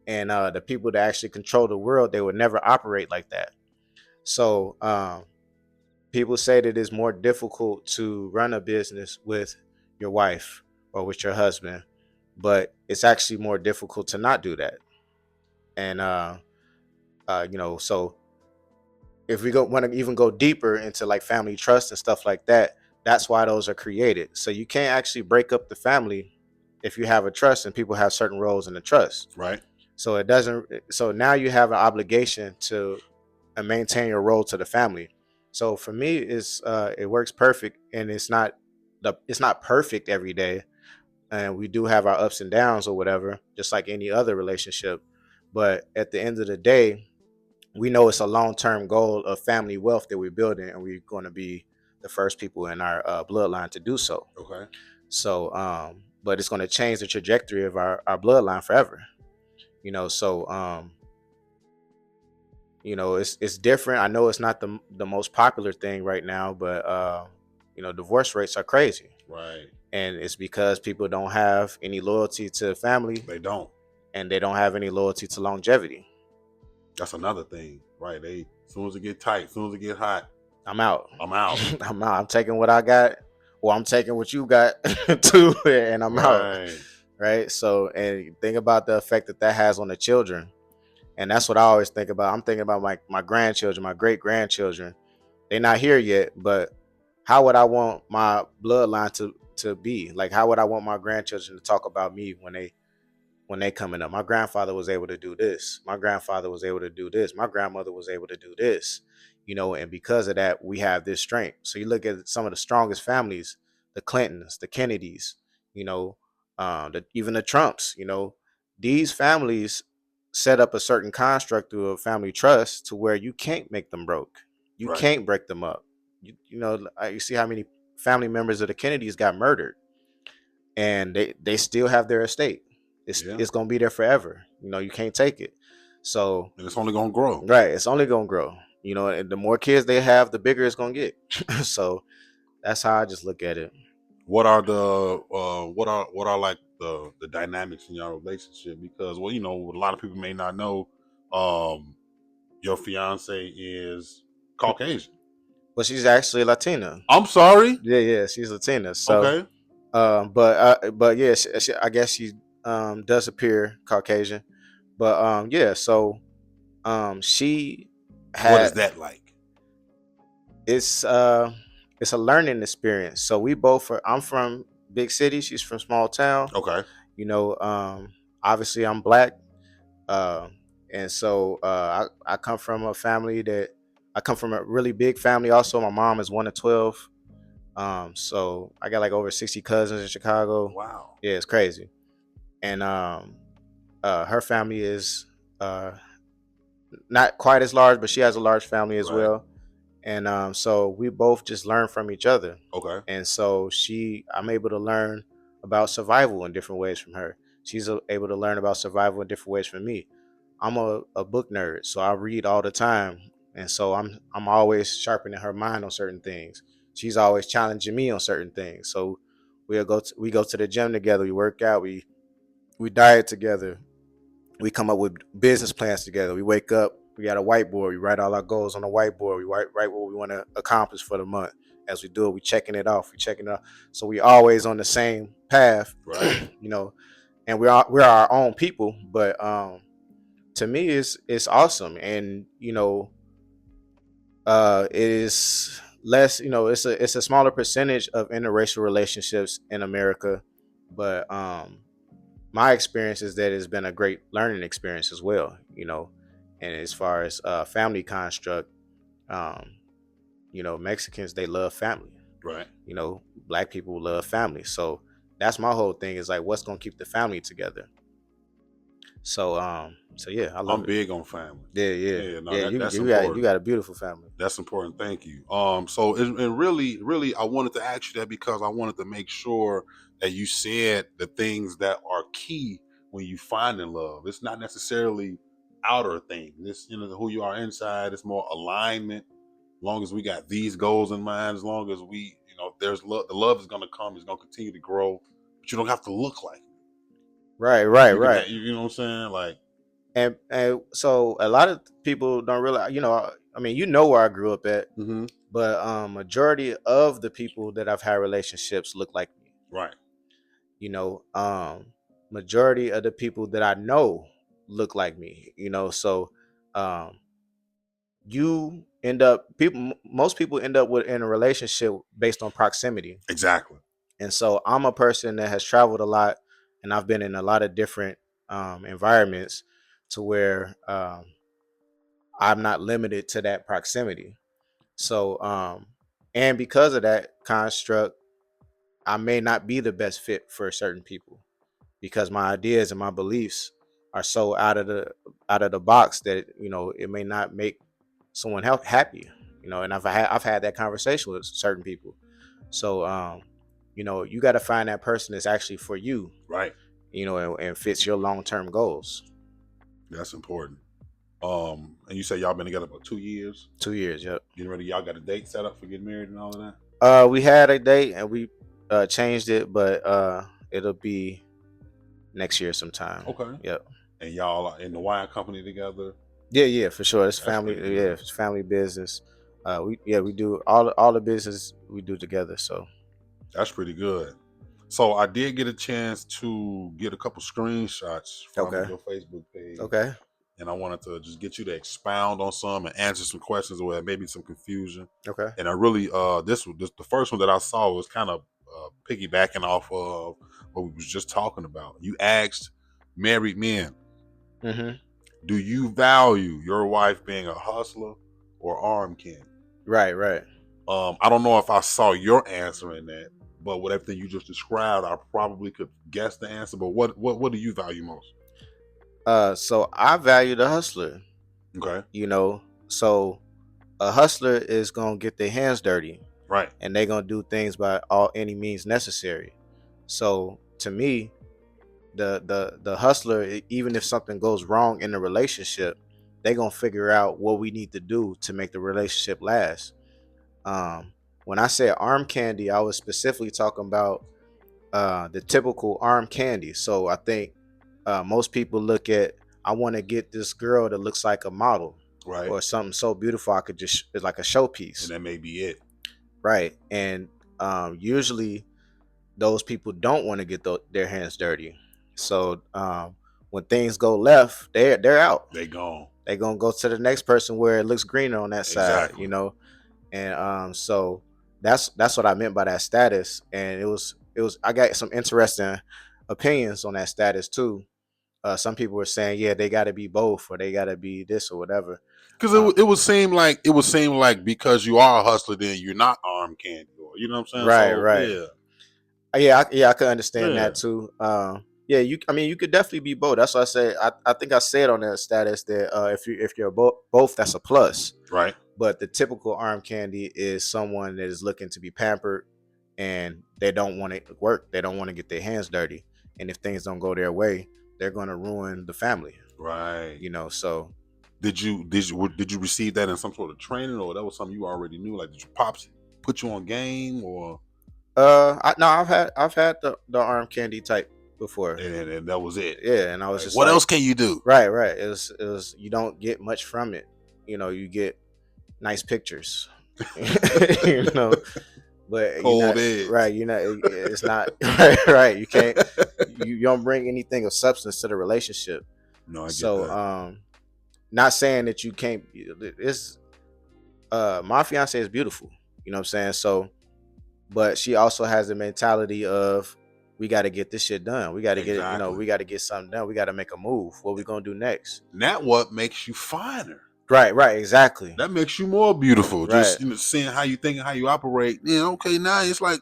And the people that actually control the world, they would never operate like that. So people say that it's more difficult to run a business with your wife or with your husband, but it's actually more difficult to not do that. And so if we want to even go deeper into like family trust and stuff like that, that's why those are created. So you can't actually break up the family if you have a trust and people have certain roles in the trust. Right. So it doesn't. So now you have an obligation to maintain your role to the family. So for me, it works perfect, and it's not perfect every day, and we do have our ups and downs or whatever, just like any other relationship. But at the end of the day, we know it's a long-term goal of family wealth that we're building, and we're going to be the first people in our bloodline to do so. Okay. So but it's going to change the trajectory of our bloodline forever, so it's different. I know it's not the most popular thing right now, but divorce rates are crazy. Right. And it's because people don't have any loyalty to family. They don't. And they don't have any loyalty to longevity. That's another thing, right? As soon as it get tight, as soon as it get hot, I'm out. I'm out. I'm out. I'm taking what I got, or I'm taking what you got too, and I'm out. Right. So, and think about the effect that has on the children. And that's what I always think about. I'm thinking about my grandchildren, my great grandchildren. They're not here yet, but how would I want my bloodline to be? Like, how would I want my grandchildren to talk about me when they coming up? My grandfather was able to do this. My grandfather was able to do this. My grandmother was able to do this. And because of that, we have this strength. So you look at some of the strongest families, the Clintons, the Kennedys, even the Trumps. These families set up a certain construct through a family trust to where you can't make them broke. You can't break them up. You see how many family members of the Kennedys got murdered, and they still have their estate. It's going to be there forever. You can't take it. So, and it's only going to grow. Right. It's only going to grow. And the more kids they have, the bigger it's going to get. So that's how I just look at it. What are like the dynamics in your relationship? Because, well, a lot of people may not know, your fiance is Caucasian. Well, she's actually Latina. I'm sorry. Yeah, she's Latina. So, okay. But yeah, I guess she does appear Caucasian. But yeah, so she had. What is that like? It's a learning experience. So we both are. I'm from big city. She's from small town. Okay. Obviously I'm black. And so I come from a family I come from a really big family. Also, my mom is 1 of 12. So I got like over 60 cousins in Chicago. Wow. Yeah, it's crazy. And her family is not quite as large, but she has a large family as well. And so we both just learn from each other. Okay. And so I'm able to learn about survival in different ways from her. She's able to learn about survival in different ways from me. I'm a book nerd, so I read all the time. And so I'm always sharpening her mind on certain things. She's always challenging me on certain things. So we go to the gym together, we work out, we diet together. We come up with business plans together. We wake up, we got a whiteboard, we write all our goals on the whiteboard, we write what we want to accomplish for the month. As we do it, we checking it off. So we always on the same path. Right. And we're our own people. But to me it's awesome. And it is less, it's a smaller percentage of interracial relationships in America. But my experience is that it's been a great learning experience as well, and as far as family construct, Mexicans, they love family. Right. Black people love family. So that's my whole thing, is like, what's going to keep the family together? So yeah, I'm big on family. Yeah. That's you important. got a beautiful family. That's important. Thank you. So and really, I wanted to ask you that because I wanted to make sure that you said the things that are key when you find in love. It's not necessarily outer things. It's who you are inside. It's more alignment. As long as we got these goals in mind, as long as we, there's love, the love is going to come. It's going to continue to grow. But you don't have to look like it. Right. You know what I'm saying? Like. And so a lot of people don't realize, I mean, where I grew up at, but majority of the people that I've had relationships look like me. Right. majority of the people that I know look like me, so um you end up people most people end up with in a relationship based on proximity. Exactly. And so I'm a person that has traveled a lot, and I've been in a lot of different environments to where I'm not limited to that proximity. So and because of that construct, I may not be the best fit for certain people because my ideas and my beliefs are so out of the box that it may not make someone happy. And I've had that conversation with certain people. So you got to find that person that's actually for you, Right. and fits your long-term goals. That's important. And you say y'all been together about 2 years. 2 years, yep. Getting ready, y'all got a date set up for getting married and all of that? We had a date and we changed it, but it'll be next year sometime. Okay. Yep. And y'all are in the wine company together? Yeah, for sure. It's That's family. pretty good. Yeah, it's family business. We do all the business we do together. So That's pretty good. So I did get a chance to get a couple screenshots from Okay. your Facebook page. okay, And I wanted to just get you to expound on some and answer some questions or maybe some confusion. okay, And I really, this the first one that I saw was kind of piggybacking off of what we was just talking about. You asked married men, hmm do you value your wife being a hustler or arm candy? right. I don't know if I saw your answer in that, but with everything you just described, I probably could guess the answer. But what do you value most? So I value the hustler. Okay, So a hustler is gonna get their hands dirty, right, and they're gonna do things by all any means necessary. So to me, the hustler, even if something goes wrong in the relationship, they're gonna figure out what we need to do to make the relationship last. When I said arm candy, I was specifically talking about the typical arm candy. So I think most people look at, I want to get this girl that looks like a model right, or something so beautiful I could just, it's like a and showpiece, that may be it. right? And usually those people don't want to get their hands dirty. So when things go left, they're out. They gone. They're gonna go to the next person where it looks greener on that side, Exactly. And so that's what I meant by that status. And it was I got some interesting opinions on that status too. Some people were saying, yeah, they got to be both, or they got to be this or whatever. Because Uh, it would seem like because you are a hustler, then you're not arm candy, or you know what I'm saying. right, So right. yeah, Yeah, I could understand yeah, that too. Yeah, you could definitely be both. That's what I say. I think I said on that status that if you're both, that's a plus. right, But the typical arm candy is someone that is looking to be pampered, and they don't want to work. They don't want to get their hands dirty. And if things don't go their way, they're going to ruin the family. right. So Did you receive that in some sort of training, or that was something you already knew? Like, did your pops put you on game, or no, I've had the arm candy type before. and that was it? Yeah, and I was Like, just what like, else can you do? right. It was you don't get much from it. You get nice pictures. you know, but Cold edge. right. It's not right. You can't. You don't bring anything of substance to the relationship. No, I get So, that. not saying that you can't. It's my fiance is beautiful. You know what I'm saying? So, but she also has the mentality of, we got to get this shit done. We got to get it. Exactly. We got to get something done. We got to make a move. What we gonna do next? And that what makes you finer. Right, exactly. That makes you more beautiful. Right. Just seeing how you think and how you operate. Yeah, okay, now it's like,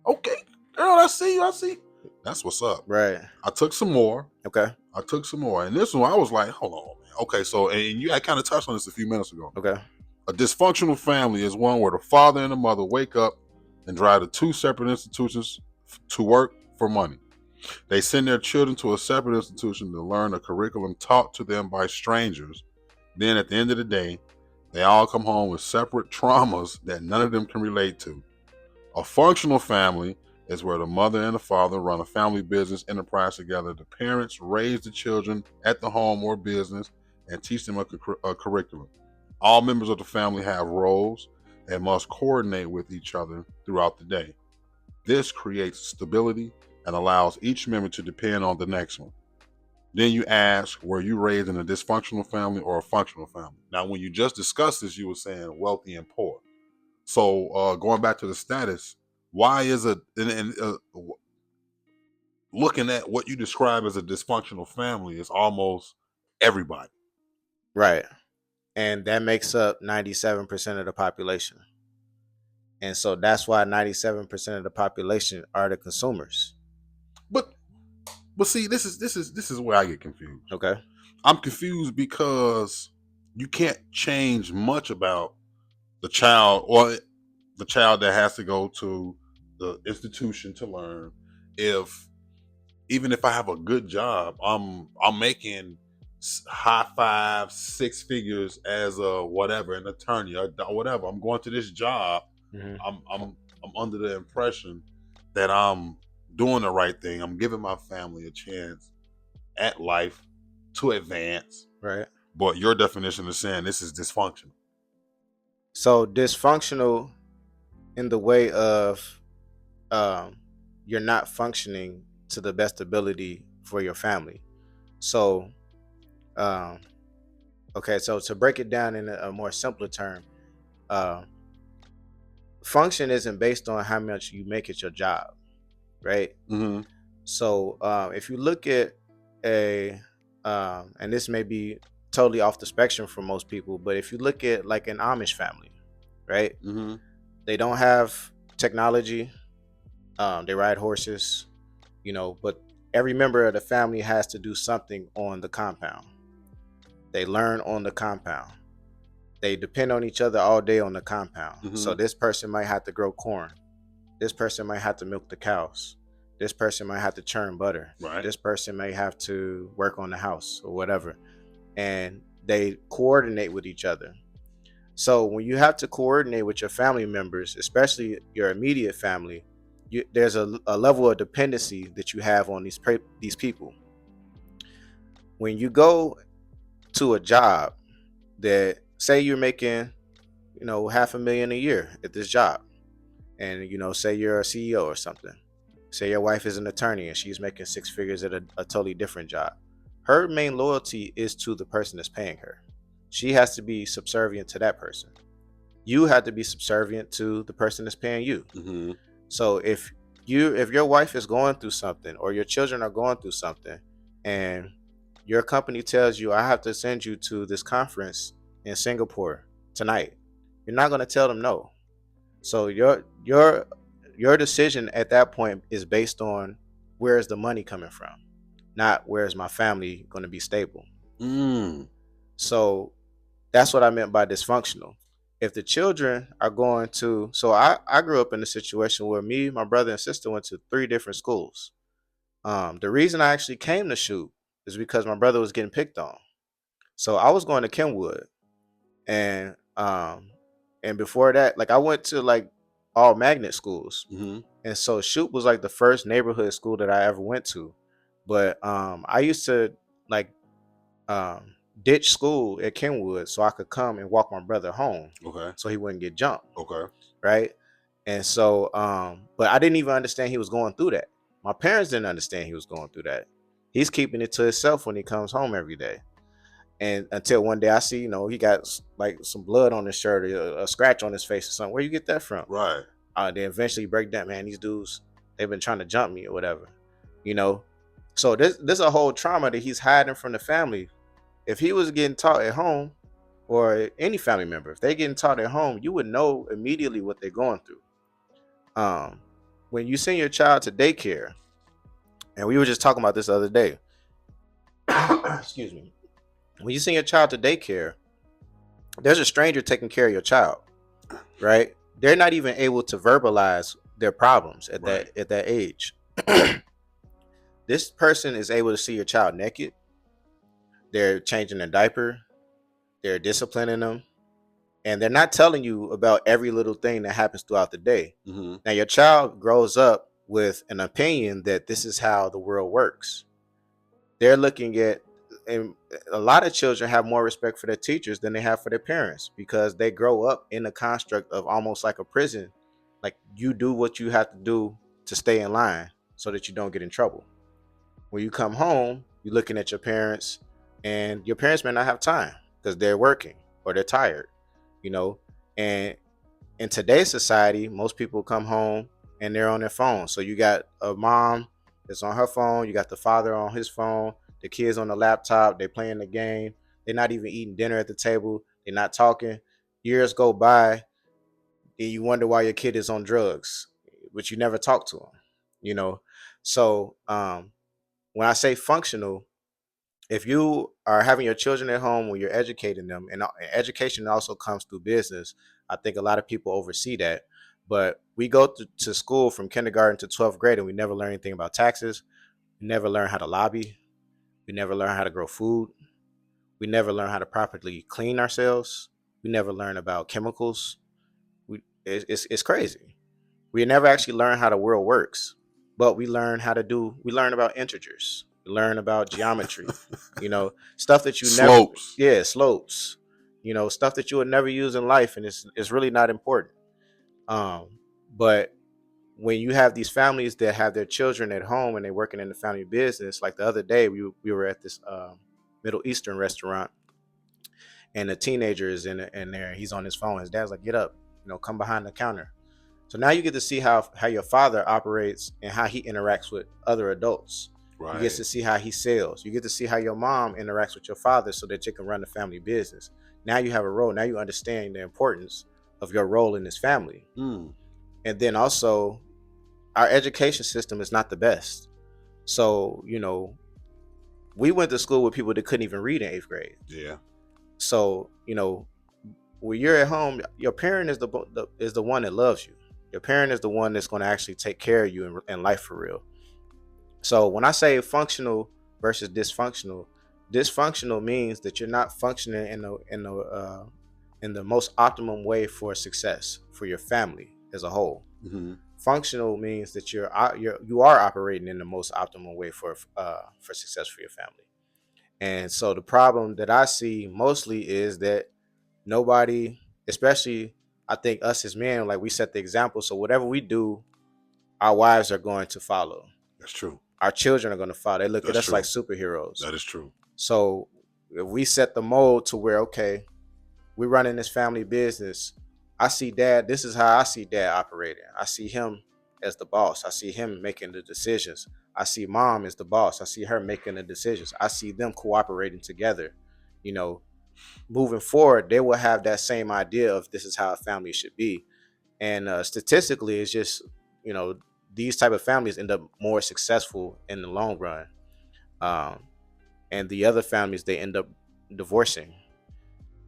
okay, girl, I see you. I see. That's what's up. Right. I took some more. Okay. And this one I was like, hold on, man. Okay, so and you had kind of touched on this a few minutes ago. Okay. A dysfunctional family is one where the father and the mother wake up and drive to two separate institutions to work for money. They send their children to a separate institution to learn a curriculum taught to them by strangers. Then at the end of the day, they all come home with separate traumas that none of them can relate to. A functional family is where the mother and the father run a family business enterprise together. The parents raise the children at the home or business and teach them a curriculum. All members of the family have roles and must coordinate with each other throughout the day. This creates stability and allows each member to depend on the next one. Then you ask, were you raised in a dysfunctional family or a functional family? Now, when you just discussed this, you were saying wealthy and poor. So going back to the status, why is it, looking at what you describe as a dysfunctional family is almost everybody. Right. And that makes up 97% of the population. And so that's why 97% of the population are the consumers. But see, this is where I get confused. Okay. I'm confused because you can't change much about the child, or the child that has to go to the institution to learn. If even if I have a good job, I'm making high five, six figures as a whatever, an attorney or whatever. I'm going to this job. Mm-hmm. I'm under the impression that I'm doing the right thing. I'm giving my family a chance at life to advance. Right. But your definition is saying this is dysfunctional. So dysfunctional in the way of you're not functioning to the best ability for your family. So, okay, so to break it down in a more simpler term, function isn't based on how much you make at your job, right? Mm-hmm. So if you look at and this may be totally off the spectrum for most people, but if you look at like an Amish family, right? Mm-hmm. They don't have technology. They ride horses, but every member of the family has to do something on the compound. They learn on the compound. They depend on each other all day on the compound. Mm-hmm. So this person might have to grow corn. This person might have to milk the cows. This person might have to churn butter. Right. This person may have to work on the house or whatever. And they coordinate with each other. So when you have to coordinate with your family members, especially your immediate family, there's a level of dependency that you have on these people. When you go to a job that, say you're making, $500,000 a year at this job, and say you're a CEO or something, say your wife is an attorney and she's making six figures at a totally different job, her main loyalty is to the person that's paying her. She has to be subservient to that person. You have to be subservient to the person that's paying you. Mm-hmm. So if your wife is going through something, or your children are going through something, and your company tells you, I have to send you to this conference in Singapore tonight, you're not going to tell them no. So your decision at that point is based on, where is the money coming from, not where is my family going to be stable. So that's what I meant by dysfunctional. If the children are going to, so I grew up in a situation where me, my brother, and sister went to 3 different schools. The reason I actually came to shoot is because my brother was getting picked on. So I was going to Kenwood, and before that, like, I went to like all magnet schools. Mm-hmm. And so shoot was like the first neighborhood school that I ever went to. But I used to like ditch school at Kenwood so I could come and walk my brother home. Okay. So he wouldn't get jumped. Okay. Right. And so, but I didn't even understand he was going through that. My parents didn't understand he was going through that. He's keeping it to himself when he comes home every day. And until one day I see, he got like some blood on his shirt, or a scratch on his face or something. Where you get that from? Right. They eventually break down, man, these dudes, they've been trying to jump me or whatever. So this a whole trauma that he's hiding from the family. If he was getting taught at home, or any family member, if they're getting taught at home, you would know immediately what they're going through. When you send your child to daycare, and we were just talking about this the other day. Excuse me. When you send your child to daycare, there's a stranger taking care of your child, right? They're not even able to verbalize their problems at that age. This person is able to see your child naked. They're changing their diaper. They're disciplining them. And they're not telling you about every little thing that happens throughout the day. Mm-hmm. Now, your child grows up with an opinion that this is how the world works. They're looking at, and a lot of children have more respect for their teachers than they have for their parents, because they grow up in the construct of almost like a prison. Like, you do what you have to do to stay in line. so that you don't get in trouble. When you come home, you're looking at your parents, and your parents may not have time because they're working or they're tired, you know. And in today's society, most people come home and they're on their phone. So you got a mom that's on her phone, you got the father on his phone, the kids on the laptop, they're playing the game, they're not even eating dinner at the table, they're not talking. Years go by, and you wonder why your kid is on drugs, but you never talk to them, you know. So when I say functional, if you are having your children at home when you're educating them, and education also comes through business, I think a lot of people oversee that. But we go to school from kindergarten to 12th grade, and we never learn anything about taxes. We never learn how to lobby. We never learn how to grow food. We never learn how to properly clean ourselves. We never learn about chemicals. It's crazy. We never actually learn how the world works, but we learn about integers, we learn about geometry, stuff that you never, Slopes. yeah, slopes, stuff that you would never use in life, and it's really not important. But when you have these families that have their children at home and they're working in the family business, like the other day, we were at this Middle Eastern restaurant, and a teenager is in there. He's on his phone. His dad's like, "Get up, come behind the counter." So now you get to see how your father operates and how he interacts with other adults. Right. You get to see how he sells. You get to see how your mom interacts with your father so that you can run the family business. Now you have a role. Now you understand the importance of your role in this family. And then also, our education system is not the best. So, we went to school with people that couldn't even read in 8th grade. Yeah. So, when you're at home, your parent is the one that loves you. Your parent is the one that's going to actually take care of you in life for real. So when I say functional versus dysfunctional means that you're not functioning in the most optimum way for success for your family as a whole. Mm-hmm. Functional means that you are operating in the most optimal way for success for your family. And so the problem that I see mostly is that nobody, especially I think us as men, like we set the example. So whatever we do, our wives are going to follow. That's true. Our children are going to follow. They look at us true. like superheroes. That is true. So if we set the mold to where, okay, we're running this family business. I see dad. This is how I see dad operating. I see him as the boss. I see him making the decisions. I see mom as the boss. I see her making the decisions. I see them cooperating together. Moving forward, they will have that same idea of this is how a family should be. And statistically, it's just, these type of families end up more successful in the long run. And the other families, they end up divorcing,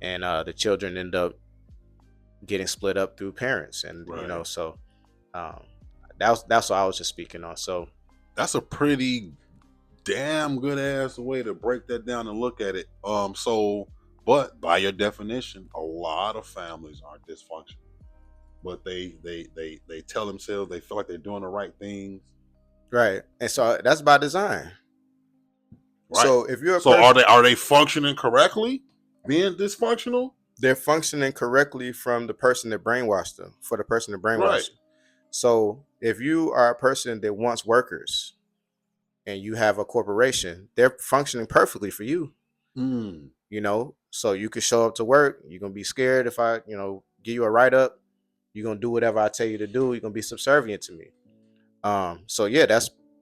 and the children end up getting split up through parents. And, right. So that's what I was just speaking on. So that's a pretty damn good ass way to break that down and look at it. But by your definition, a lot of families are dysfunctional. But they tell themselves they feel like they're doing the right things. Right. And so that's by design. Right. So if you're are they functioning correctly? Being dysfunctional? They're functioning correctly from the person that brainwashed them, for the person that brainwashed right. them. So if you are a person that wants workers and you have a corporation, they're functioning perfectly for you. So you can show up to work. You're going to be scared if I, give you a write-up. You're going to do whatever I tell you to do. You're going to be subservient to me. So yeah,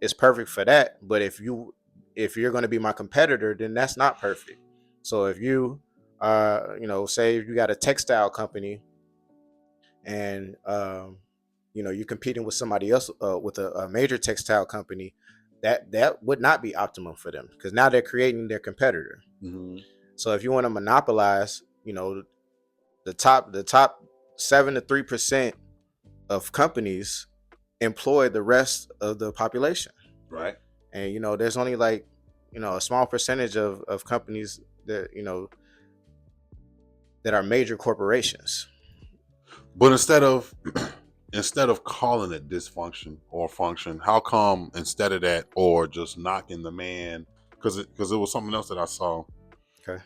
it's perfect for that. But if you're going to be my competitor, then that's not perfect. So if you, say you got a textile company and, you're competing with somebody else, with a major textile company, that would not be optimum for them because now they're creating their competitor. Mm-hmm. So if you want to monopolize, the top 7 to 3% of companies employ the rest of the population. Right. And, there's only like, a small percentage of companies that, that are major corporations. But instead of calling it dysfunction or function, how come instead of that, or just knocking the man, because it was something else that I saw. Okay.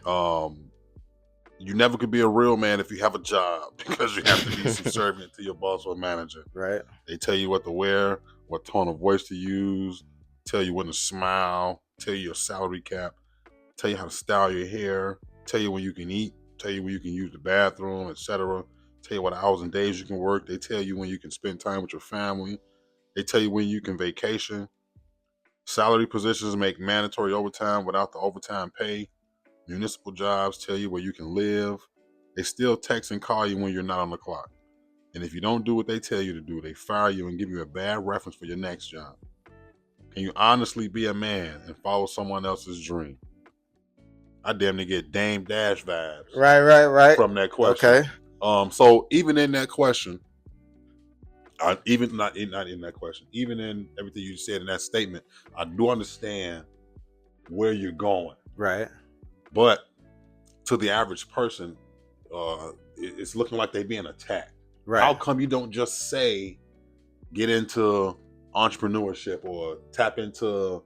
You never could be a real man if you have a job because you have to be subservient to your boss or manager. Right. They tell you what to wear, what tone of voice to use, tell you when to smile, tell you your salary cap, tell you how to style your hair, tell you when you can eat, tell you when you can use the bathroom, etc. Tell you what hours and days you can work. They tell you when you can spend time with your family. They tell you when you can vacation. Salary positions make mandatory overtime without the overtime pay. Municipal jobs tell you where you can live. They still text and call you when you're not on the clock. And if you don't do what they tell you to do, they fire you and give you a bad reference for your next job. Can you honestly be a man and follow someone else's dream? I damn near get Dame Dash vibes Right. from that question. Okay. So even in that question, even not in that question, even in everything you said in that statement, I do understand where you're going. Right. But to the average person, it's looking like they're being attacked. Right. How come you don't just say, get into entrepreneurship or tap into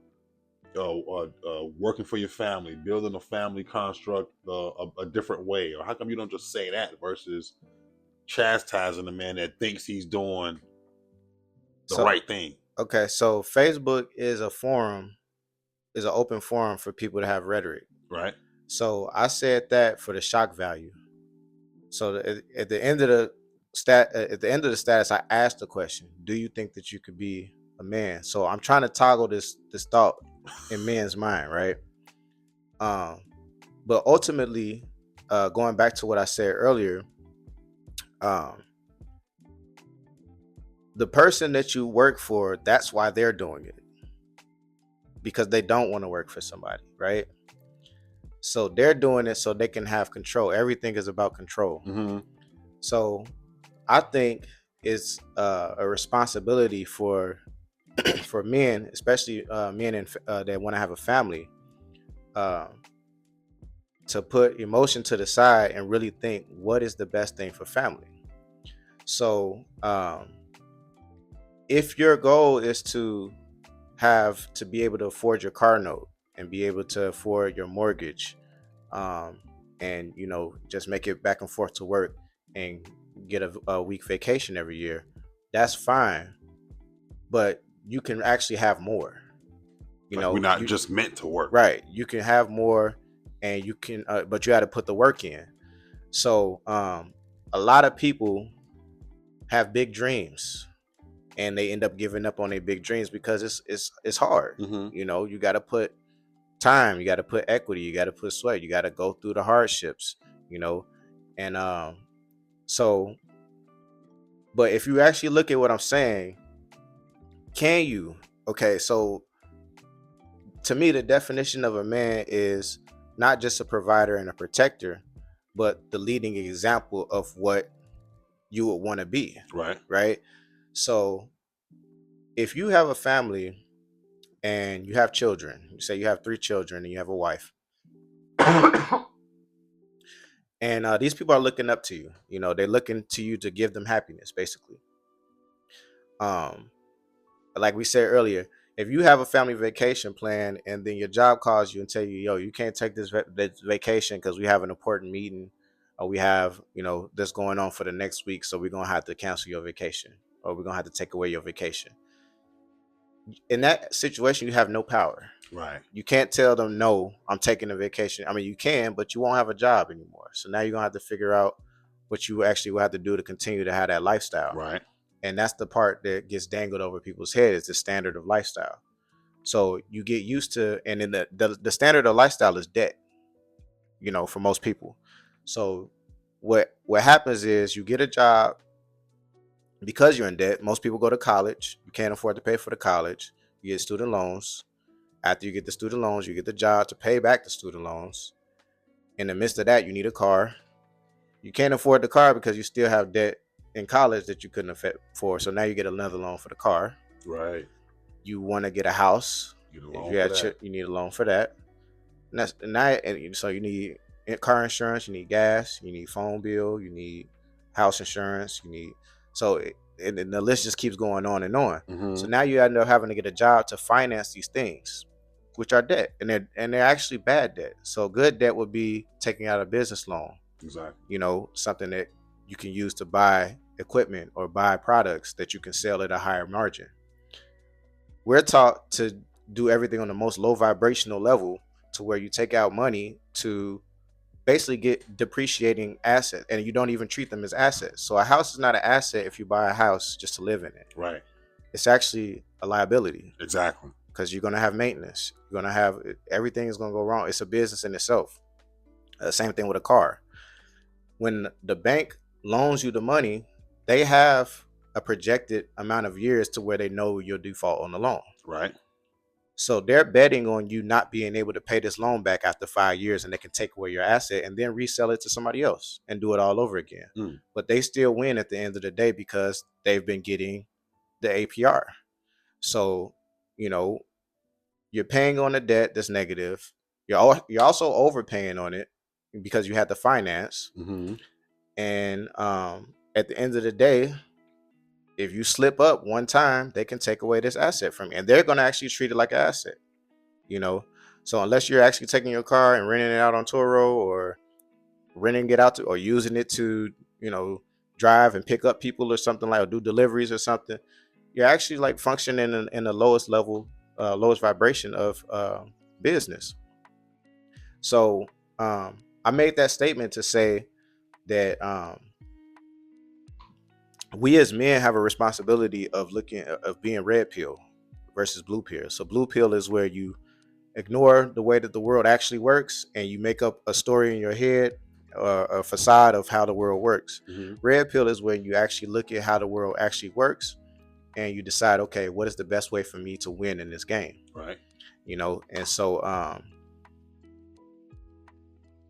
working for your family, building a family construct a different way? Or how come you don't just say that versus chastising a man that thinks he's doing the right thing? Okay, so Facebook is a forum, is an open forum for people to have rhetoric. Right. So I said that for the shock value. So at the end of the status, I asked the question: do you think that you could be a man? So I'm trying to toggle this thought in men's mind, right? But ultimately, going back to what I said earlier, the person that you work for, that's why they're doing it, because they don't want to work for somebody, right? So they're doing it so they can have control. Everything is about control. Mm-hmm. So I think it's a responsibility for for men, especially men that want to have a family, uh, to put emotion to the side and really think what is the best thing for family. So if your goal is to be able to afford your car note and be able to afford your mortgage, and just make it back and forth to work and get a week vacation every year, that's fine. But you can actually have more. We're not just meant to work. Right. You can have more, and you can, but you got to put the work in. So a lot of people have big dreams, and they end up giving up on their big dreams because it's hard. Mm-hmm. You got to put time, you got to put equity, you got to put sweat, you got to go through the hardships, and so, but if you actually look at what I'm saying, can you? Okay, so to me, the definition of a man is not just a provider and a protector, but the leading example of what you would want to be. Right. So if you have a family and you have children, you say you have 3 children and you have a wife, and these people are looking up to you. They're looking to you to give them happiness, basically. Like we said earlier, if you have a family vacation plan and then your job calls you and tell you, yo, you can't take this vacation because we have an important meeting, or we have this going on for the next week, so we're gonna have to cancel your vacation, or we're gonna have to take away your vacation. In that situation, you have no power. Right. You can't tell them, no, I'm taking a vacation. I mean, you can, but you won't have a job anymore. So now you're gonna have to figure out what you actually will have to do to continue to have that lifestyle. Right. And that's the part that gets dangled over people's heads, is the standard of lifestyle. So you get used to, and then the standard of lifestyle is debt, for most people. So what happens is you get a job because you're in debt. Most people go to college. You can't afford to pay for the college. You get student loans. After you get the student loans, you get the job to pay back the student loans. In the midst of that, you need a car. You can't afford the car because you still have debt in college that you couldn't afford. So now you get another loan for the car. Right. You want to get a house. You need a loan for that. And so you need car insurance, you need gas, you need phone bill, you need house insurance, and the list just keeps going on and on. Mm-hmm. So now you end up having to get a job to finance these things, which are debt, and they're actually bad debt. So good debt would be taking out a business loan. Exactly. Something that you can use to buy equipment or buy products that you can sell at a higher margin. we're taught to do everything on the most low vibrational level, to where you take out money to basically get depreciating assets, and you don't even treat them as assets. So a house is not an asset if you buy a house just to live in it. Right. It's actually a liability, Exactly. because you're going to have maintenance. You're going to have, everything is going to go wrong. It's a business in itself. Same thing with a car. When the bank loans you the money, they have a projected amount of years to where they know you'll default on the loan. Right. So they're betting on you not being able to pay this loan back after 5 years, and they can take away your asset and then resell it to somebody else and do it all over again. But they still win at the end of the day because they've been getting the APR. So, you know, you're paying on a debt that's negative. You're also overpaying on it because you had the finance. Mm-hmm. And at the end of the day, if you slip up one time, they can take away this asset from you, and they're going to actually treat it like an asset. You know, so unless you're actually taking your car and renting it out on Turo, or renting it out to, or using it to, you know, drive and pick up people or something, like, or do deliveries or something, you're actually like functioning in the lowest level, lowest vibration of business. So I made that statement to say that we as men have a responsibility of being red pill versus blue pill. So blue pill is where you ignore the way that the world actually works, and you make up a story in your head, or a facade of how the world works. Mm-hmm. Red pill is when you actually look at how the world actually works, and you decide, okay, what is the best way for me to win in this game? Right. You know, and so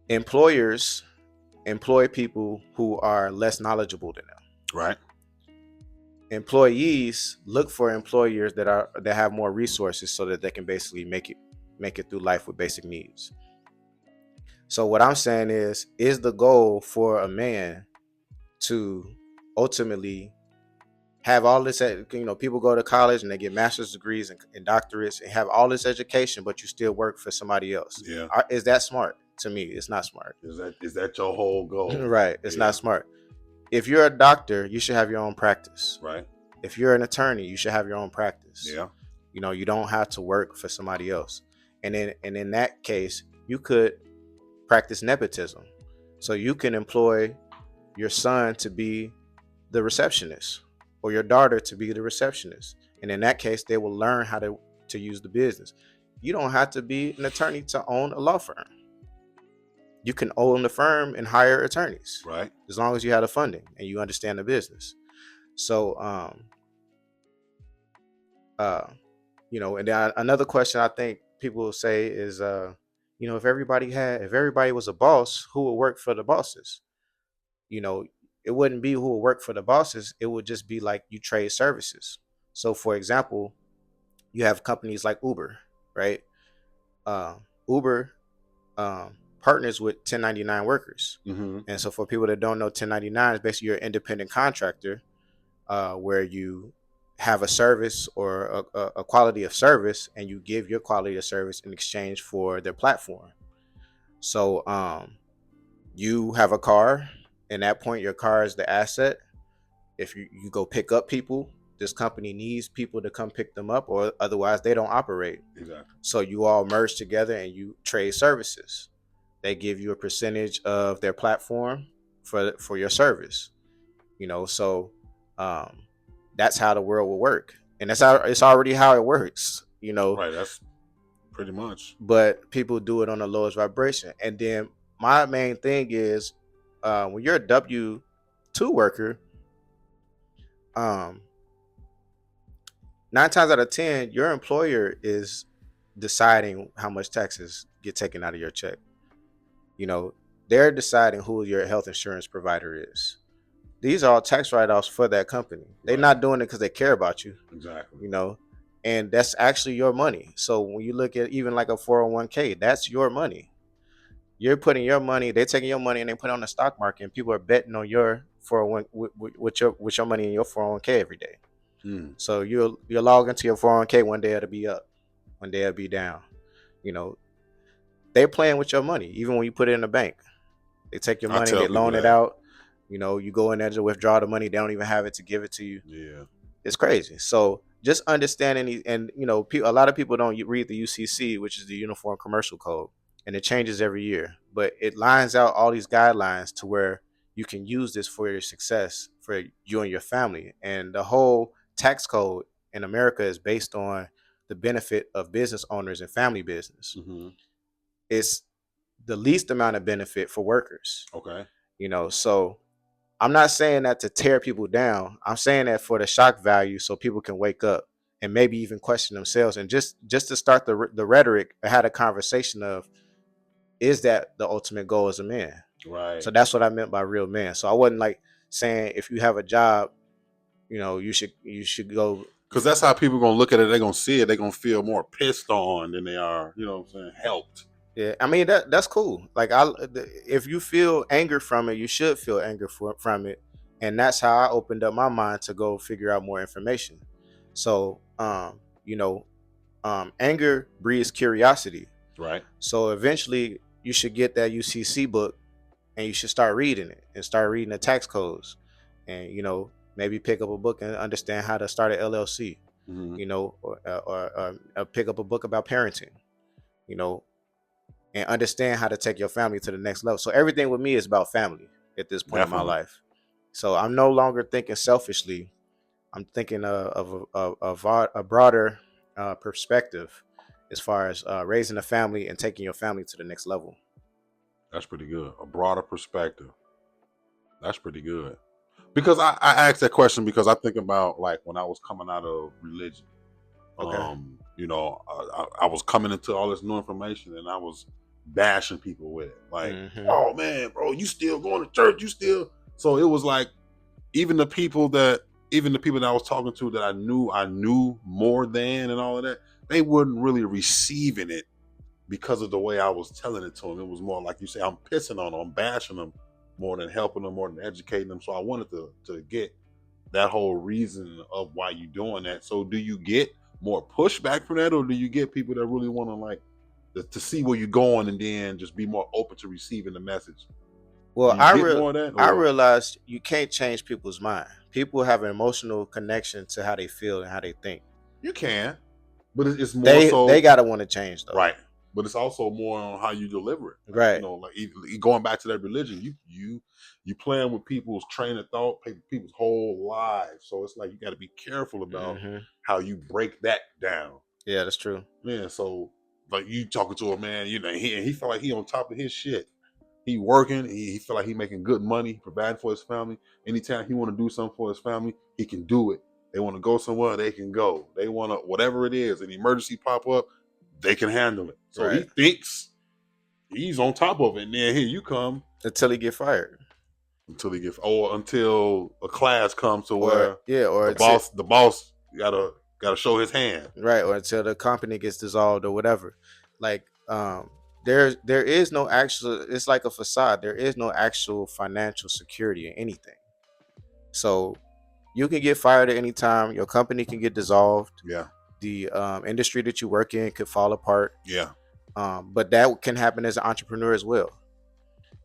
employers employ people who are less knowledgeable than them. Right. Employees look for employers that have more resources, so that they can basically make it through life with basic needs. So what I'm saying is the goal for a man to ultimately have all this, you know, people go to college and they get master's degrees and doctorates and have all this education, but you still work for somebody else. Yeah. Is that smart? To me, it's not smart. Is that your whole goal? Right. It's not smart. If you're a doctor, you should have your own practice. Right. If you're an attorney, you should have your own practice. Yeah. You know, you don't have to work for somebody else. And in that case, you could practice nepotism. So you can employ your son to be the receptionist, or your daughter to be the receptionist. And in that case, they will learn how to use the business. You don't have to be an attorney to own a law firm. You can own the firm and hire attorneys. Right. As long as you have the funding and you understand the business. So, you know, and then another question I think people will say is, you know, if everybody was a boss, who would work for the bosses? You know, it wouldn't be who would work for the bosses. It would just be like you trade services. So, for example, you have companies like Uber, right? Uber partners with 1099 workers. Mm-hmm. And so for people that don't know, 1099 is basically your independent contractor, where you have a service or a quality of service, and you give your quality of service in exchange for their platform. So you have a car. At that point, your car is the asset. If you go pick up people, this company needs people to come pick them up, or otherwise they don't operate. Exactly. So you all merge together and you trade services. They give you a percentage of their platform for your service. You know, so that's how the world will work, and it's already how it works. You know, right? That's pretty much. But people do it on the lowest vibration. And then my main thing is, when you're a W-2 worker, 9 times out of 10, your employer is deciding how much taxes get taken out of your check. You know, they're deciding who your health insurance provider is. These are all tax write-offs for that company. They're not doing it because they care about you. Exactly. You know, and that's actually your money. So when you look at even like a 401k, that's your money. You're putting your money, they're taking your money and they put it on the stock market, and people are betting on your 401 with your money in your 401k every day. So you'll log into your 401k, one day it'll be up, one day it'll be down. You know, they're playing with your money. Even when you put it in the bank, they take your money, they loan it out. You know, you go in there to withdraw the money, they don't even have it to give it to you. Yeah, it's crazy. So just understanding, and a lot of people don't read the UCC, which is the Uniform Commercial Code, and it changes every year, but it lines out all these guidelines to where you can use this for your success for you and your family. And the whole tax code in America is based on the benefit of business owners and family business. Mm-hmm. It's the least amount of benefit for workers. Okay. So I'm not saying that to tear people down. I'm saying that for the shock value, so people can wake up and maybe even question themselves, and just to start the rhetoric, I had a conversation of, is that the ultimate goal as a man? Right. So that's what I meant by real man. So I wasn't like saying if you have a job, you should go, because that's how people gonna look at it. They're gonna see it. They're gonna feel more pissed on than they are, you know what I'm saying, helped. Yeah, I mean that's cool. Like if you feel anger from it, you should feel anger from it, and that's how I opened up my mind to go figure out more information. So, anger breeds curiosity. Right. So eventually, you should get that UCC book, and you should start reading it and start reading the tax codes, and maybe pick up a book and understand how to start an LLC. Mm-hmm. Or pick up a book about parenting. And understand how to take your family to the next level. So everything with me is about family at this point in my life. So I'm no longer thinking selfishly. I'm thinking of a broader perspective as far as raising a family and taking your family to the next level. That's pretty good. A broader perspective. That's pretty good. Because I asked that question because I think about like when I was coming out of religion. Okay. I was coming into all this new information and I was bashing people with it. Like, oh man, bro, you still going to church? You still? So it was like, even the people that I was talking to that I knew more than and all of that, they weren't really receiving it because of the way I was telling it to them. It was more like you say, I'm pissing on them, I'm bashing them more than helping them, more than educating them. So I wanted to get that whole reason of why you doing that. So do you get more pushback from that, or do you get people that really want to like to see where you're going and then just be more open to receiving the message? Well, I realized you can't change people's mind. People have an emotional connection to how they feel and how they think. You can, but it's more they gotta want to change though, right? But it's also more on how you deliver it, right? Like going back to that religion, you playing with people's train of thought, people's whole lives. So it's like you got to be careful about how you break that down. Yeah, that's true. Yeah, so like you talking to a man, he felt like he on top of his shit. He working, he feel like he making good money, providing for his family. Anytime he want to do something for his family, he can do it. They want to go somewhere, they can go. They want to, whatever it is, an emergency pop up, they can handle it. So he thinks he's on top of it, and then here you come until he get fired. Until a class comes to where the boss gotta show his hand, right? Or until the company gets dissolved or whatever. Like there is no actual. It's like a facade. There is no actual financial security in anything. So you can get fired at any time. Your company can get dissolved. Yeah. The industry that you work in could fall apart. Yeah. But that can happen as an entrepreneur as well.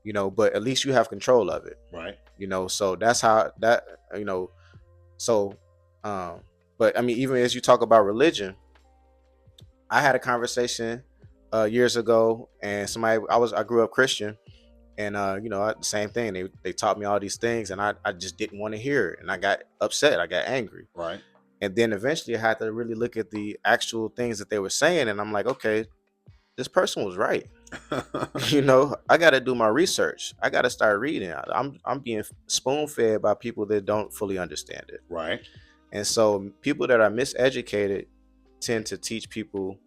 But at least you have control of it. Right. So that's how that, so, but I mean, even as you talk about religion, I had a conversation years ago, and I grew up Christian, and the same thing. They taught me all these things, and I just didn't want to hear it, and I got upset. I got angry. Right. And then eventually I had to really look at the actual things that they were saying, and I'm like, okay, this person was right. I got to do my research. I got to start reading. I'm being spoon fed by people that don't fully understand it. Right. And so people that are miseducated tend to teach people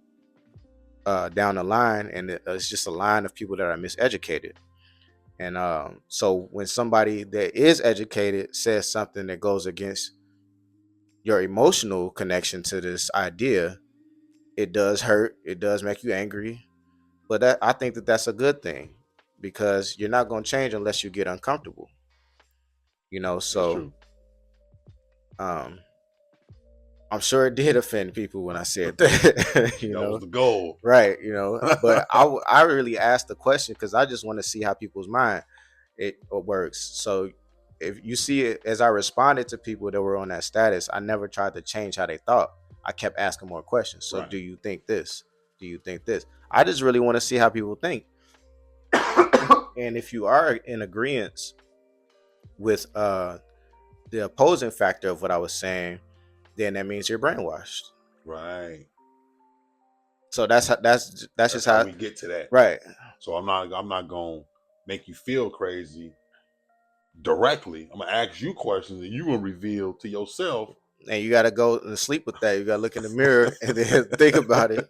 down the line, and it's just a line of people that are miseducated. And so when somebody that is educated says something that goes against your emotional connection to this idea, it does hurt. It does make you angry. But I think that's a good thing, because you're not going to change unless you get uncomfortable. So I'm sure it did offend people when I said that. That was the goal. Right, but I really asked the question because I just want to see how people's mind it works. So if you see it, as I responded to people that were on that status, I never tried to change how they thought. I kept asking more questions. So Right. do you think this? Do you think this? I just really want to see how people think. And if you are in agreement with the opposing factor of what I was saying, then that means you're brainwashed. Right. So that's just how how we get to that. right. So I'm not gonna make you feel crazy directly. I'm gonna ask you questions and you're gonna reveal to yourself. And you gotta go and sleep with that. You gotta look in the mirror and then think about it.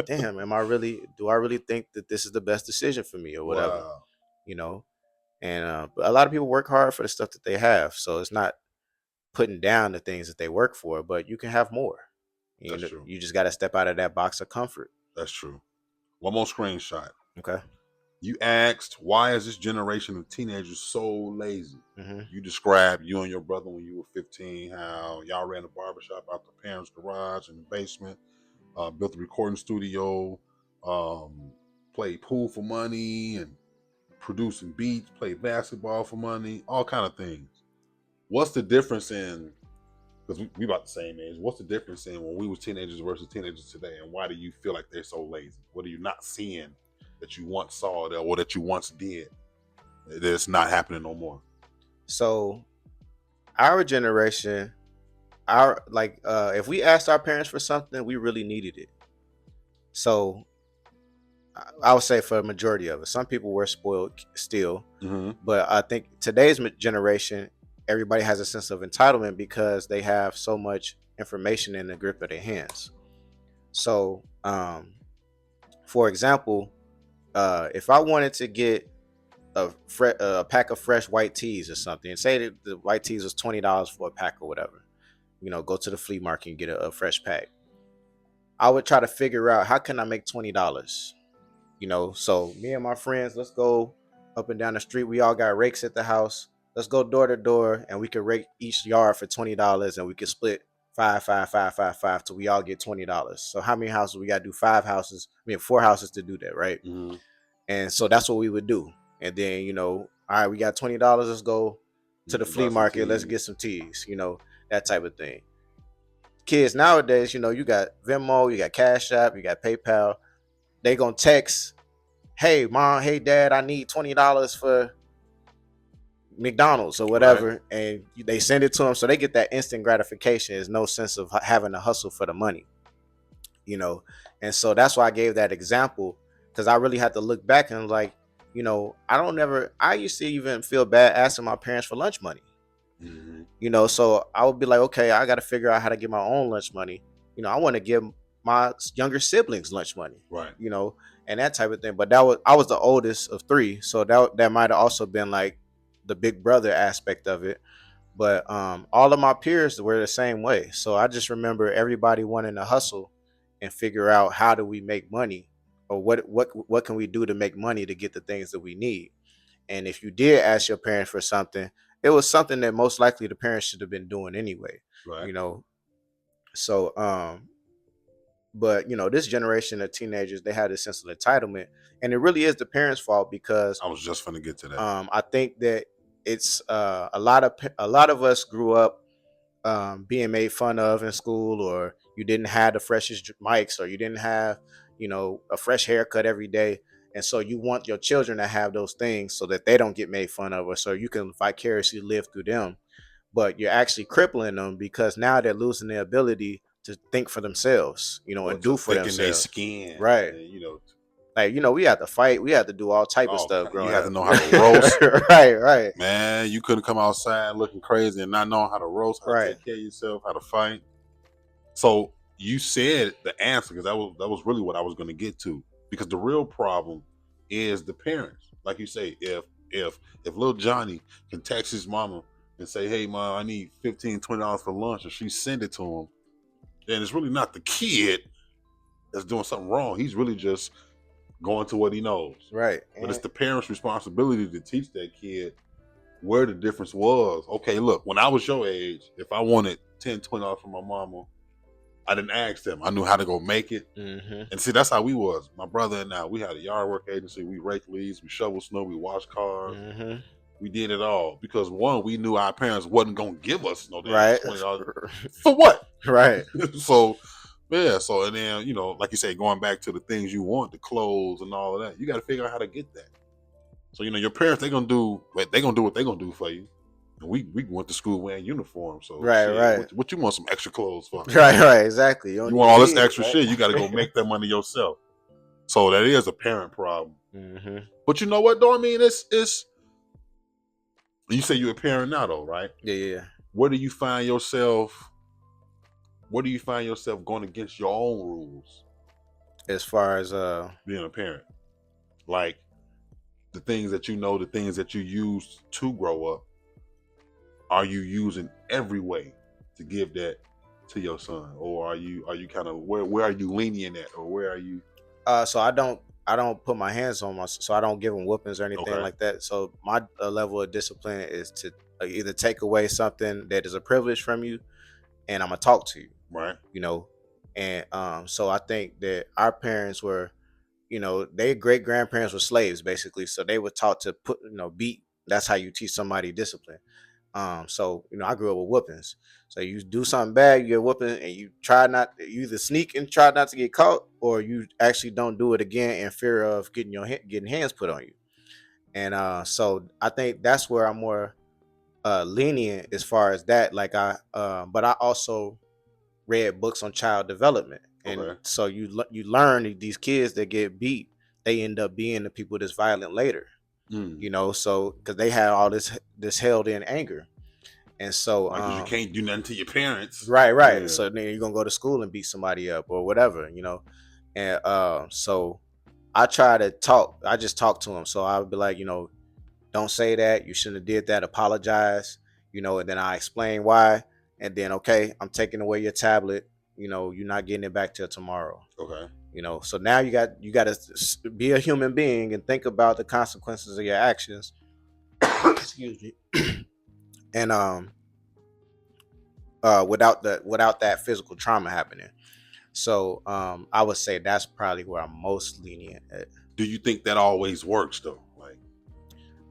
Damn, do I really think that this is the best decision for me or whatever? Wow. You know? And but a lot of people work hard for the stuff that they have. So it's not putting down the things that they work for, but you can have more. That's true. You just gotta step out of that box of comfort. That's true. One more screenshot. Okay. You asked, why is this generation of teenagers so lazy? Mm-hmm. You described you and your brother when you were 15, how y'all ran a barbershop out the parents' garage in the basement, built a recording studio, played pool for money, and producing beats, played basketball for money, all kind of things. What's the difference in, because we about the same age, what's the difference in when we was teenagers versus teenagers today, and why do you feel like they're so lazy? What are you not seeing that you once saw or that you once did that's not happening no more? So our generation, if we asked our parents for something, we really needed it. So I would say for a majority of us, some people were spoiled still, but I think today's generation, everybody has a sense of entitlement because they have so much information in the grip of their hands. So, for example, if I wanted to get a pack of fresh white teas or something, and say that the white teas was $20 for a pack or whatever, go to the flea market and get a fresh pack. I would try to figure out how can I make $20. So me and my friends, let's go up and down the street. We all got rakes at the house. Let's go door to door, and we could rake each yard for $20, and we could split five till we all get $20. So how many houses we got to do? 4 houses to do that, right? Mm-hmm. And so that's what we would do. And then all right, we got $20. Let's go to the flea market. Let's get some teas. That type of thing. Kids nowadays, you got Venmo, you got Cash App, you got PayPal. They gonna text, hey mom, hey dad, I need $20 for McDonald's or whatever, right. And they send it to them, so they get that instant gratification. There's no sense of having to hustle for the money, and so that's why I gave that example, because I really had to look back and I used to even feel bad asking my parents for lunch money. Mm-hmm. So I would be like, okay, I got to figure out how to get my own lunch money. I want to give my younger siblings lunch money, right? And that type of thing. But I was the oldest of 3, so that might have also been like the big brother aspect of it. But all of my peers were the same way. So I just remember everybody wanting to hustle and figure out how do we make money, or what can we do to make money to get the things that we need. And if you did ask your parents for something, it was something that most likely the parents should have been doing anyway, right? So but this generation of teenagers, they have this sense of entitlement, and it really is the parents' fault, because I was just gonna get to that. I think that it's a lot of us grew up being made fun of in school, or you didn't have the freshest mics, or you didn't have a fresh haircut every day, and so you want your children to have those things so that they don't get made fun of, or so you can vicariously live through them. But you're actually crippling them, because now they're losing their ability to think for themselves, and do for themselves. Their skin, right? And, we had to fight, we had to do all type of stuff growing up. You have to know how to roast. right. Man, you couldn't come outside looking crazy and not knowing how to roast, how to take care of yourself, how to fight. So you said the answer, because that was really what I was going to get to. Because the real problem is the parents. Like you say, if little Johnny can text his mama and say, hey mom, I need $15-$20 for lunch, and she send it to him, then it's really not the kid that's doing something wrong. He's really just going to what he knows. Right. But it's the parents' responsibility to teach that kid where the difference was. Okay, look, when I was your age, if I wanted $10-$20 from my mama, I didn't ask them. I knew how to go make it. Mm-hmm. And see, that's how we was. My brother and I, we had a yard work agency. We raked leaves, we shoveled snow, we washed cars. Mm-hmm. We did it all because, one, we knew our parents wasn't going to give us no damn right. $20. For what? Right. So yeah, so and then like you say, going back to the things you want, the clothes and all of that, you got to figure out how to get that. So your parents, they're gonna do what they're gonna do for you. And we went to school wearing uniforms, so Right. shit. Right. What you want some extra clothes for? Right. Right. Exactly. You don't You need want to all this need it, extra right? shit? You got to go make that money yourself. So that is a parent problem. Mm-hmm. But you know what, though? I mean, it's. You say you're a parent now, though, right? Yeah. Yeah. Where do you find yourself? Where do you find yourself going against your own rules? As far as Being a parent, like the things that the things that you use to grow up, are you using every way to give that to your son, or are you kind of where are you lenient at, or where are you? so I don't put my hands on my, so I don't give them whoopings or anything Okay, like that. So my level of discipline is to either take away something that is a privilege from you, and I'm gonna talk to you, right. you know. And so I think that our parents were, their great grandparents were slaves basically, so they were taught to beat. That's how you teach somebody discipline. So I grew up with whoopings. So you do something bad, you get whooping, and you try not. You either sneak and try not to get caught, or you actually don't do it again in fear of getting hands put on you. And so I think that's where I'm more lenient as far as that. Like but I also read books on child development, and Okay. so you learn that these kids that get beat, they end up being the people that's violent later. Mm. So because they had all this held in anger. And so, Like, 'cause you can't do nothing to your parents. right. Yeah. So then you're gonna go to school and beat somebody up or whatever, And so I try to talk. I just talk to him. So I would be like, don't say that. You shouldn't have did that. Apologize. And then I explain why. And then okay, I'm taking away your tablet. You're not getting it back till tomorrow. Okay. So now you got to be a human being and think about the consequences of your actions. Excuse me. And without that physical trauma happening. So I would say that's probably where I'm most lenient at. Do you think that always works though?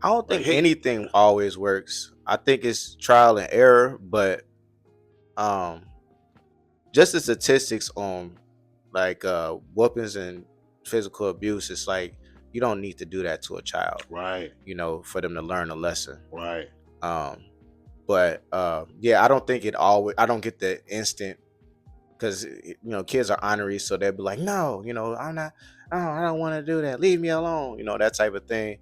I don't Like, think hey, anything always works. I think it's trial and error, but um just the statistics on like whoopings and physical abuse, it's like you don't need to do that to a child, right, for them to learn a lesson. right, Um but yeah, I don't get the instant, because kids are ornery, so they'll be like, no, I'm not, I don't want to do that, leave me alone, that type of thing.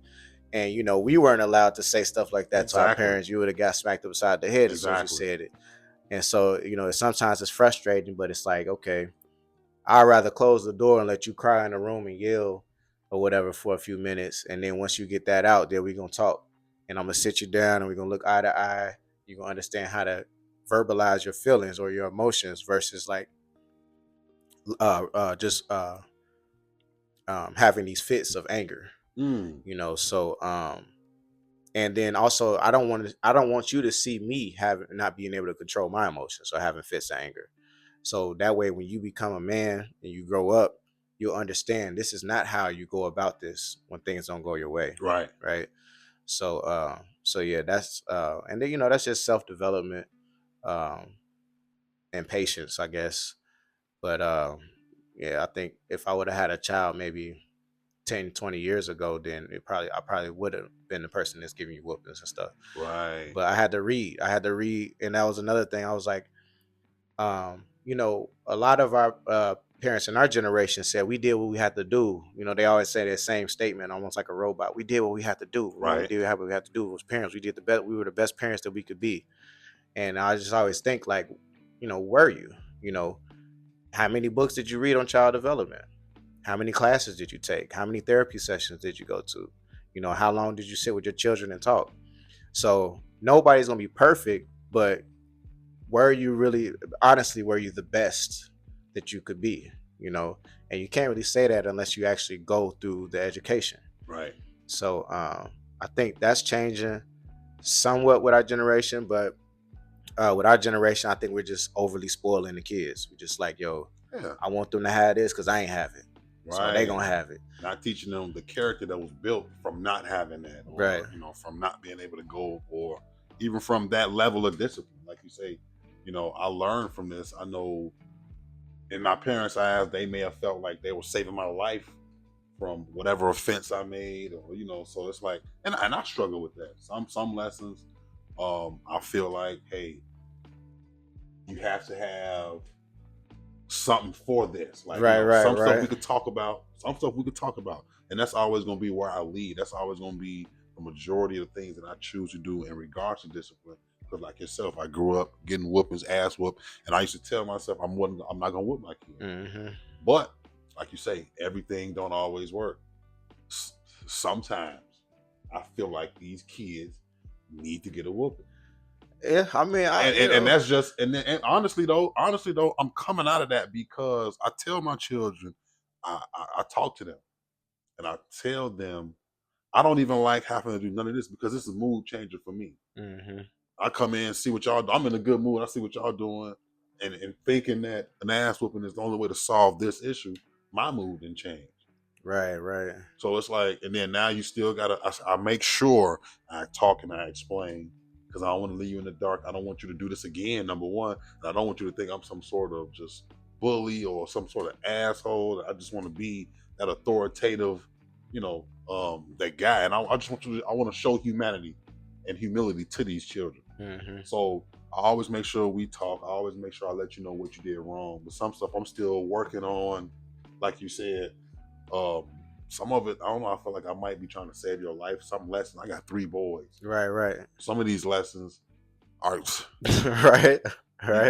And we weren't allowed to say stuff like that to our exactly, parents. You would have got smacked upside the head as soon as you exactly. said it. And so sometimes it's frustrating, but it's like, okay, I'd rather close the door and let you cry in the room and yell or whatever for a few minutes, and then once you get that out, then we're gonna talk, and I'm gonna sit you down and we're gonna look eye to eye. You're gonna understand how to verbalize your feelings or your emotions versus like just having these fits of anger. Mm. So and then also I don't want you to see me having not being able to control my emotions or having fits of anger. So that way when you become a man and you grow up, you'll understand this is not how you go about this when things don't go your way. Right. Right. So yeah, that's and then that's just self-development um and patience, I guess. But yeah, I think if I would have had a child maybe 10, 20 years ago, then I probably would have been the person that's giving you whoopings and stuff. Right. But I had to read. And that was another thing. I was like, a lot of our parents in our generation said we did what we had to do. They always say that same statement, almost like a robot. We did what we had to do. We Right. did what we had to do as parents. We did the best. We were the best parents that we could be. And I just always think like, were you? How many books did you read on child development? How many classes did you take? How many therapy sessions did you go to? How long did you sit with your children and talk? So nobody's gonna be perfect, but were you really, honestly, were you the best that you could be? And you can't really say that unless you actually go through the education. Right. So I think that's changing somewhat with our generation, but with our generation, I think we're just overly spoiling the kids. We're just like, yo, Yeah. I want them to have this because I ain't have it. So they gonna have it. Not teaching them the character that was built from not having that, or Right. from not being able to go, or even from that level of discipline, like you say, I learned from this. I know in my parents' eyes, they may have felt like they were saving my life from whatever offense I made, or so it's like, and I struggle with that. Some lessons, I feel like, hey, you have to have something for this. Like, some stuff we could talk about, and that's always going to be where I lead. That's always going to be the majority of the things that I choose to do in regards to discipline. Because, like yourself, I grew up getting whoopings, ass whooped, and I used to tell myself I'm not going to whoop my kid. Mm-hmm. But like you say, everything don't always work. Sometimes I feel like these kids need to get a whooping. Yeah, I mean, and that's just, and honestly though, I'm coming out of that because I tell my children, I talk to them, and I tell them I don't even like having to do none of this because it's a mood changer for me. Mm-hmm. I come in, see what y'all. I'm in a good mood. I see what y'all doing, and thinking that an ass whooping is the only way to solve this issue. My mood didn't change. Right. So it's like, and then now you still gotta. I make sure I talk and I explain because I don't want to leave you in the dark. I don't want you to do this again. Number one, and I don't want you to think I'm some sort of just bully or some sort of asshole. I just want to be that authoritative, that guy. And I just want you. I want to show humanity and humility to these children. Mm-hmm. So I always make sure we talk. I always make sure I let you know what you did wrong. But some stuff I'm still working on, like you said. Some of it, I don't know. I feel like I might be trying to save your life. Some lessons. I got 3 boys. Right. Some of these lessons are right.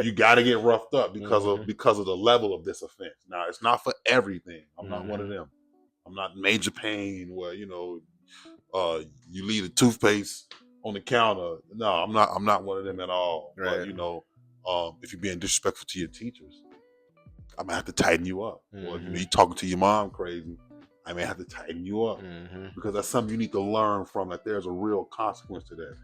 You got to get roughed up because Mm-hmm. of the level of this offense. Now, it's not for everything. I'm not one of Mm-hmm. them. I'm not Major Pain where you leave the toothpaste on the counter. No, I'm not. I'm not one of them at all. Right. But if you're being disrespectful to your teachers, I might have to tighten you up. Or if Mm-hmm. you talking to your mom crazy, I may have to tighten you up. Mm-hmm. Because that's something you need to learn from, that there's a real consequence to that.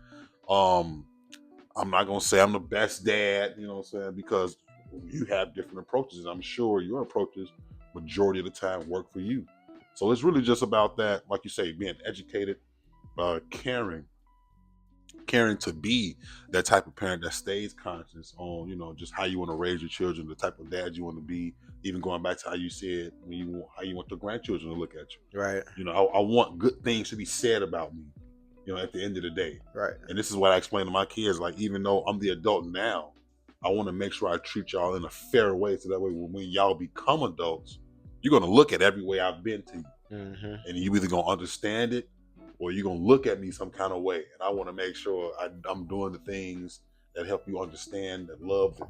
I'm not gonna say I'm the best dad, you know what I'm saying, because you have different approaches. I'm sure your approaches majority of the time work for you. So it's really just about that, like you say, being educated, caring to be that type of parent that stays conscious on, just how you want to raise your children, the type of dad you want to be. Even going back to how you said how you want the grandchildren to look at you. Right. I want good things to be said about me, at the end of the day. Right. And this is what I explain to my kids. Like, even though I'm the adult now, I want to make sure I treat y'all in a fair way, so that way when y'all become adults, you're gonna look at every way I've been to you, Mm-hmm. and you either gonna understand it or you're gonna look at me some kind of way. And I want to make sure I'm doing the things that help you understand, that love,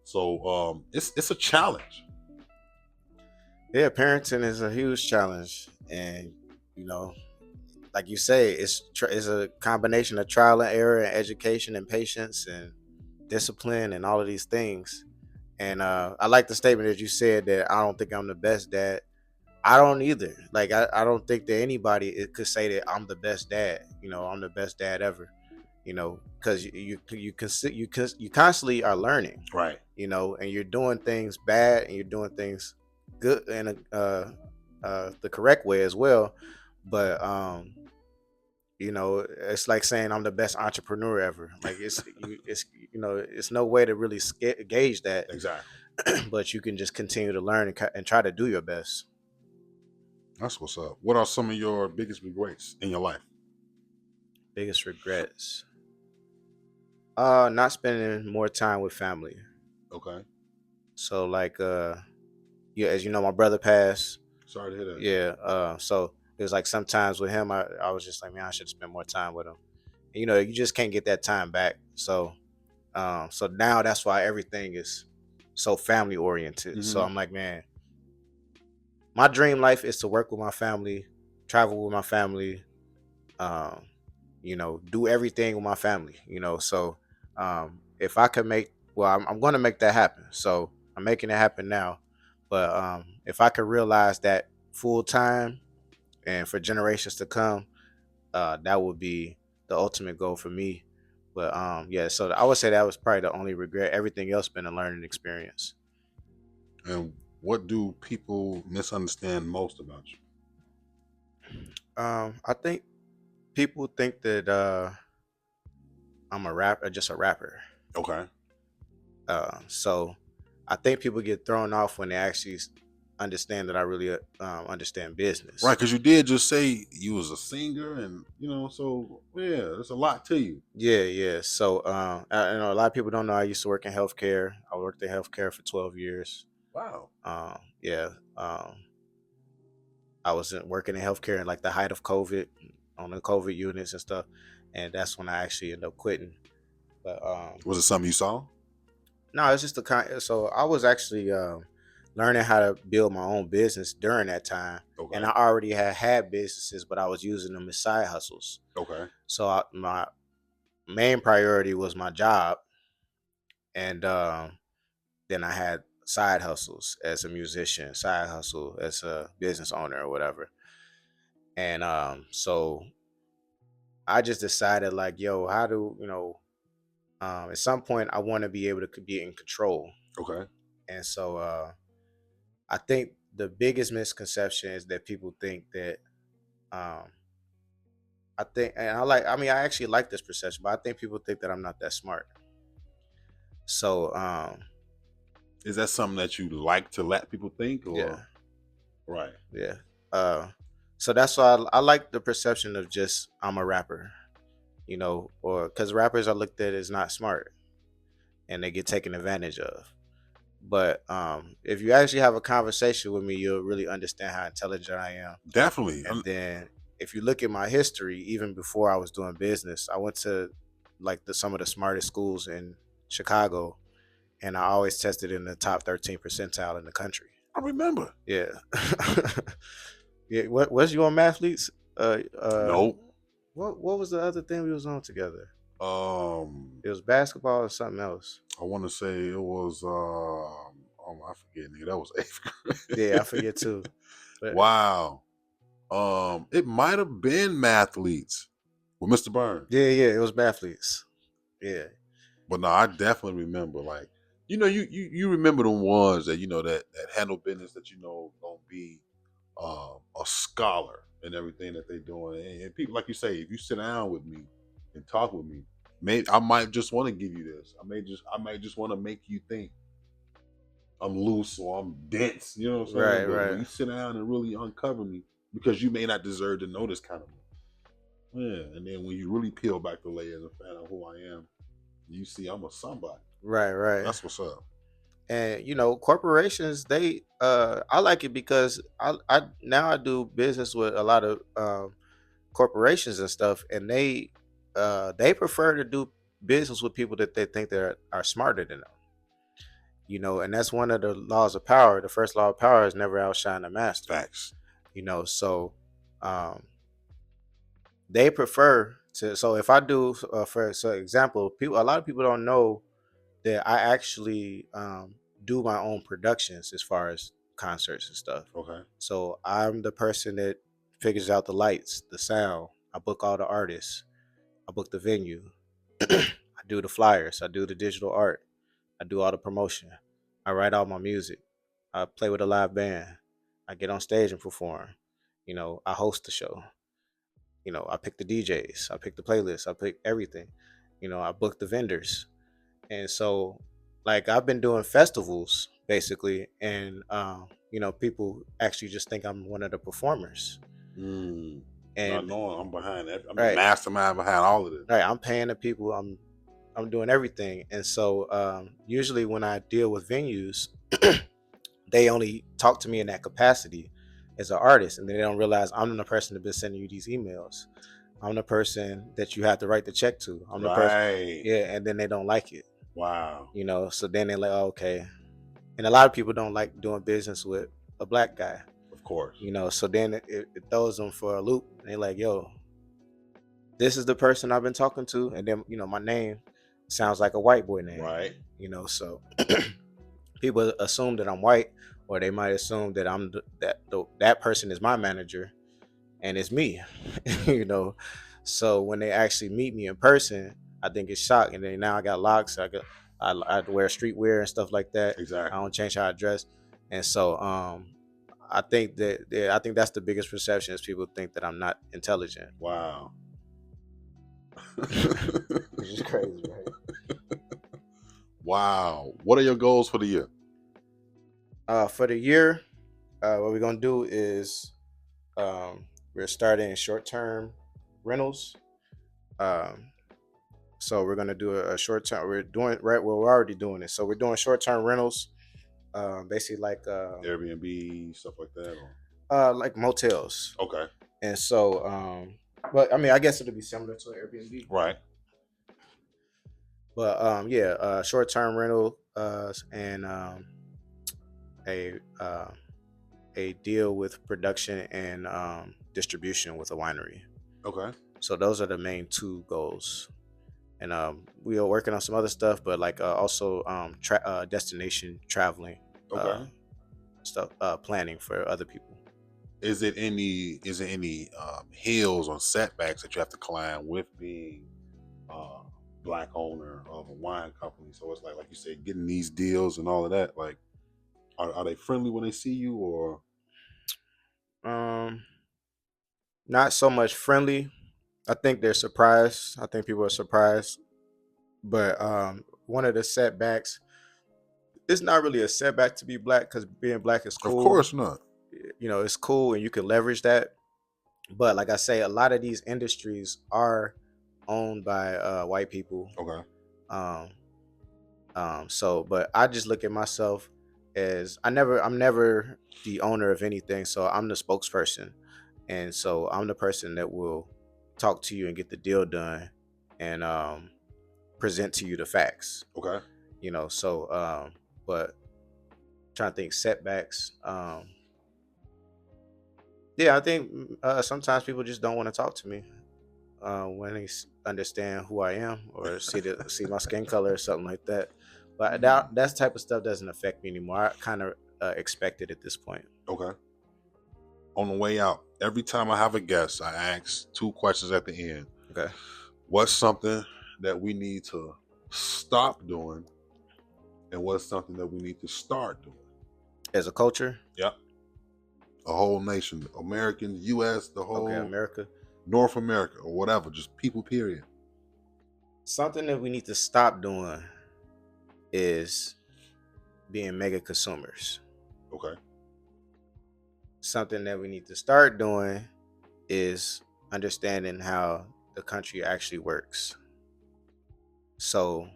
So it's a challenge. Yeah, parenting is a huge challenge, and like you say, it's a combination of trial and error, and education, and patience, and discipline, and all of these things. And I like the statement that you said that I don't think I'm the best dad. I don't either. Like I don't think that anybody could say that I'm the best dad. I'm the best dad ever. Because you constantly are learning. Right. And you're doing things bad and you're doing things good in the correct way as well. But it's like saying I'm the best entrepreneur ever. Like it's no way to really gauge that. Exactly. But you can just continue to learn and try to do your best. That's what's up. What are some of your biggest regrets in your life? Biggest regrets. Not spending more time with family. Okay. So like yeah, as you know, my brother passed. Sorry to hear that. Yeah. So it was like sometimes with him, I was just like, man, I should spend more time with him. And, you just can't get that time back. So so now that's why everything is so family oriented. Mm-hmm. So I'm like, man, my dream life is to work with my family, travel with my family, do everything with my family. So if I could I'm going to make that happen. So I'm making it happen now. But if I could realize that full time and for generations to come, that would be the ultimate goal for me. But yeah, so I would say that was probably the only regret. Everything else been a learning experience. And what do people misunderstand most about you? I think people think that I'm a rapper, just a rapper. Okay. So I think people get thrown off when they actually understand that I really understand business. Right, because you did just say you was a singer, and so yeah, there's a lot to you. Yeah. So I know a lot of people don't know I used to work in healthcare. I worked in healthcare for 12 years. Wow. Yeah. I was working in healthcare in like the height of COVID, on the COVID units and stuff, and that's when I actually ended up quitting. But Was it something you saw? no, it's just the kind. So I was actually learning how to build my own business during that time, Okay. and I already had businesses, but I was using them as side hustles. Okay. So my main priority was my job, and then I had side hustles as a musician, side hustle as a business owner or whatever. And so I just decided like, yo, how do at some point I want to be able to be in control. Okay. And so I think the biggest misconception is that people think that um I think, and I mean, I actually like this perception, but I think people think that I'm not that smart. So Is that something that you like to let people think, or yeah, right? yeah. Uh, so that's why I like the perception of just I'm a rapper, or because rappers are looked at as not smart and they get taken advantage of. But if you actually have a conversation with me, you'll really understand how intelligent I am. Definitely. And then if you look at my history, even before I was doing business, I went to like some of the smartest schools in Chicago, and I always tested in the top 13 percentile in the country. I remember. Yeah. Yeah. What was you on Mathletes? Nope. What was the other thing we was on together? Um, It was basketball or something else. I want to say it was. I forget, nigga. That was 8th grade. Yeah, I forget too. But Wow. It might have been Mathletes with Mr. Burns. yeah, it was Mathletes. Yeah. But no, I definitely remember. Like, you remember the ones that that handle business, that gonna be a scholar and everything that they doing. And people, like you say, if you sit down with me and talk with me, maybe I might just want to give you this. I might just want to make you think I'm loose or I'm dense. You know what I'm saying? Right, But when right. you sit down and really uncover me, because you may not deserve to know this kind of me. Yeah, and then when you really peel back the layers and find out who I am, you see I'm a somebody. Right. That's what's up. And corporations, they I like it because I now I do business with a lot of corporations and stuff, and they prefer to do business with people that they think that are smarter than them. And that's one of the laws of power. The first law of power is never outshine the master. Facts. So um they prefer to. So if I do, for example, a lot of people don't know that I actually do my own productions as far as concerts and stuff. Okay. So I'm the person that figures out the lights, the sound. I book all the artists. I book the venue. I do the flyers. I do the digital art. I do all the promotion. I write all my music. I play with a live band. I get on stage and perform. I host the show. I pick the DJs. I pick the playlists. I pick everything. I book the vendors. And so, like, I've been doing festivals basically, and people actually just think I'm one of the performers. Not And knowing I'm behind that. I'm the right, mastermind behind all of this. right, I'm paying the people. I'm doing everything. And so, usually when I deal with venues, they only talk to me in that capacity as an artist, and they don't realize I'm the person that's been sending you these emails. I'm the person that you have to write the check to. I'm the person. Right. Yeah, and then they don't like it. Wow. So then they're like, oh, okay. And a lot of people don't like doing business with a black guy. Of course. So then it throws them for a loop. And they're like, yo, this is the person I've been talking to. And then, my name sounds like a white boy name. Right. So people assume that I'm white, or they might assume that that person is my manager and it's me. So when they actually meet me in person, I think it's shocking. And then now I got locks. I wear streetwear and stuff like that. Exactly. I don't change how I dress. And so I think that's the biggest perception, is people think that I'm not intelligent. Wow. Which is crazy, right? Wow. What are your goals for the year? For the year, what we're gonna do is we're starting short-term rentals. Um, so we're gonna do a short-term. We're doing right. Well, we're already doing it. So we're doing short-term rentals, basically Airbnb, stuff like that? Or? like motels. Okay. And so, but I mean, I guess it'll be similar to an Airbnb. Right. But yeah, short-term rental and a a deal with production and distribution with a winery. Okay. So those are the main two goals. And we are working on some other stuff, but like also destination traveling Okay. stuff, planning for other people. Is it any hills or setbacks that you have to climb with being black owner of a wine company? So it's like you said, getting these deals and all of that. Like, are they friendly when they see you, or? Um, Not so much friendly. I think they're surprised. I think people are surprised. But one of the setbacks, it's not really a setback to be black because being black is Of cool. course not. You know, it's cool and you can leverage that. But like I say, a lot of these industries are owned by white people. Okay. Um, so, but I just look at myself as I'm never the owner of anything. So I'm the spokesperson, and so I'm the person that will talk to you and get the deal done, and present to you the facts. Okay. You know, so but trying to think setbacks. Yeah, I think sometimes people just don't want to talk to me when they understand who I am or see my skin color or something like that. But that type of stuff doesn't affect me anymore. I kind of expect it at this point. Okay. On the way out, every time I have a guest, I ask two questions at the end. Okay. What's something that we need to stop doing, and what's something that we need to start doing? As a culture. Yep. A whole nation, American, U.S., the whole America, North America, or whatever, just people. Period. Something that we need to stop doing is being mega consumers. Okay. Something that we need to start doing is understanding how the country actually works. So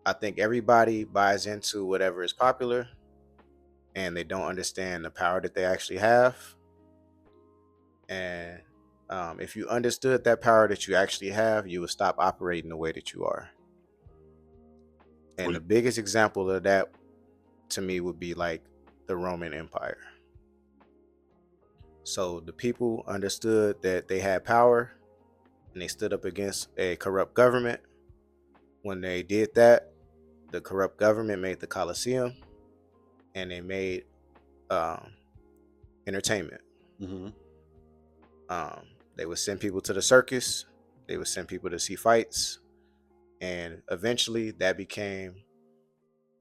I think everybody buys into whatever is popular and they don't understand the power that they actually have. And if you understood that power that you actually have, you would stop operating the way that you are. And the biggest example of that to me would be like the Roman Empire. So the people understood that they had power and they stood up against a corrupt government. When they did that, the corrupt government made the Colosseum and they made entertainment. Mm-hmm. They would send people to the circus, they would send people to see fights, and eventually that became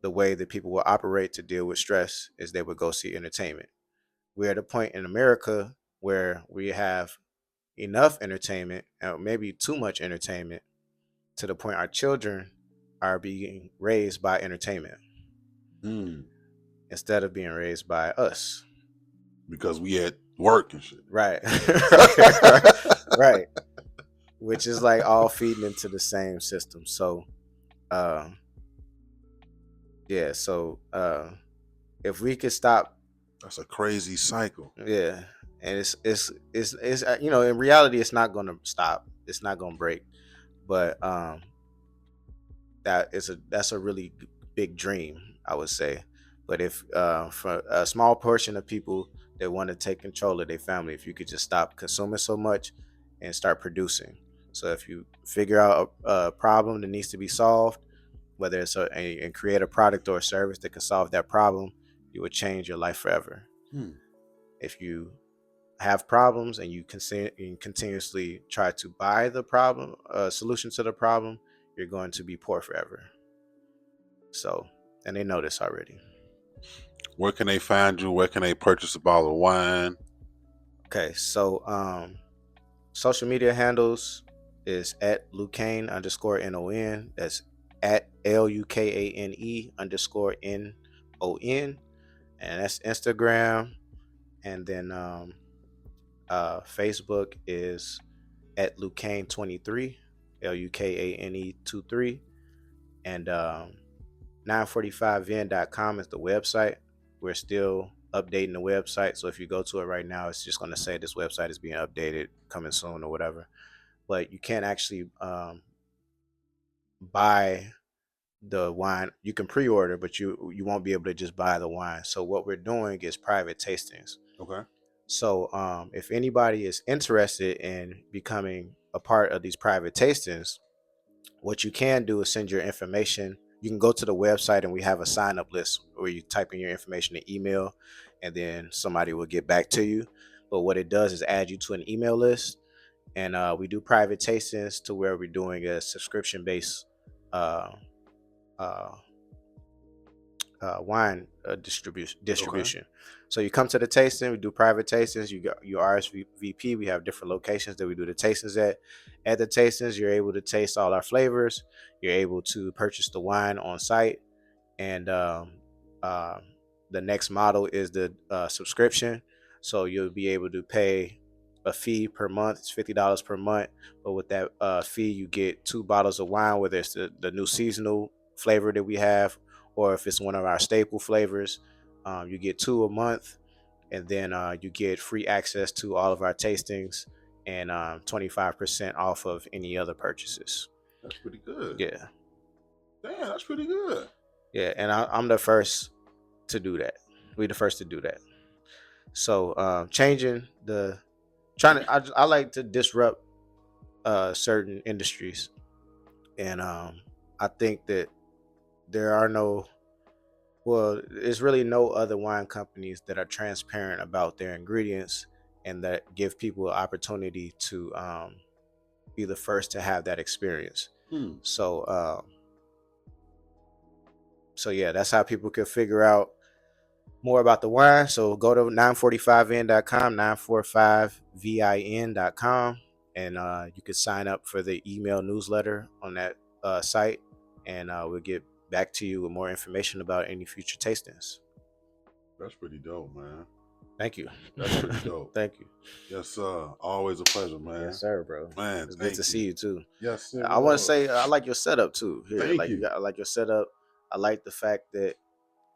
the way that people would operate to deal with stress is they would go see entertainment. We're at a point in America where we have enough entertainment, or maybe too much entertainment, to the point our children are being raised by entertainment instead of being raised by us. Because we had work and shit. Right. Right. Which is like all feeding into the same system. So, yeah. So, if we could stop, that's a crazy cycle. Yeah, and it's you know, in reality, it's not going to stop. It's not going to break. But that's a really big dream, I would say. But if for a small portion of people that want to take control of their family, if you could just stop consuming so much and start producing. So if you figure out a problem that needs to be solved, whether it's and create a product or a service that can solve that problem, you would change your life forever. If you have problems and you continuously try to buy the problem solution to the problem, you're going to be poor forever. So, and they know this already. Where can they find you? Where can they purchase a bottle of wine? Okay, so social media handles is at Lucane _NON. That's at LUKANE_NON, and that's Instagram. And then Facebook is at Lucane23, LUKANE23, and 945vn.com is the website. We're still updating the website, so if you go to it right now, it's just going to say this website is being updated, coming soon or whatever. But you can't actually buy the wine. You can pre-order, but you won't be able to just buy the wine. So what we're doing is private tastings. Okay. So if anybody is interested in becoming a part of these private tastings, what you can do is send your information. You can go to the website and we have a sign up list where you type in your information and email, and then somebody will get back to you. But what it does is add you to an email list, and we do private tastings to where we're doing a subscription based uh, uh, wine distribution. Okay. So you come to the tasting, we do private tastings. You RSVP. We have different locations that we do the tastings at. At the tastings, you're able to taste all our flavors. You're able to purchase the wine on site, and the next model is the subscription. So you'll be able to pay a fee per month. It's $50 per month, but with that fee, you get 2 bottles of wine, whether it's the new seasonal flavor that we have, or if it's one of our staple flavors. You get 2 a month, and then you get free access to all of our tastings and 25% off of any other purchases. That's pretty good. Yeah. Damn, that's pretty good. Yeah, and I'm the first to do that. We're the first to do that. So I like to disrupt certain industries, and I think that there's really no other wine companies that are transparent about their ingredients and that give people an opportunity to be the first to have that experience. So yeah, that's how people can figure out more about the wine. So go to 945vn.com, 945vin.com, and you can sign up for the email newsletter on that site, and we'll get back to you with more information about any future tastings. That's pretty dope, man. Thank you. That's pretty dope. Thank you. Yes, sir. Always a pleasure, man. Yes, sir, bro. Man, it's good to see you too. Yes, sir. I want to say I like your setup too. Here, Thank you. I like your setup. I like the fact that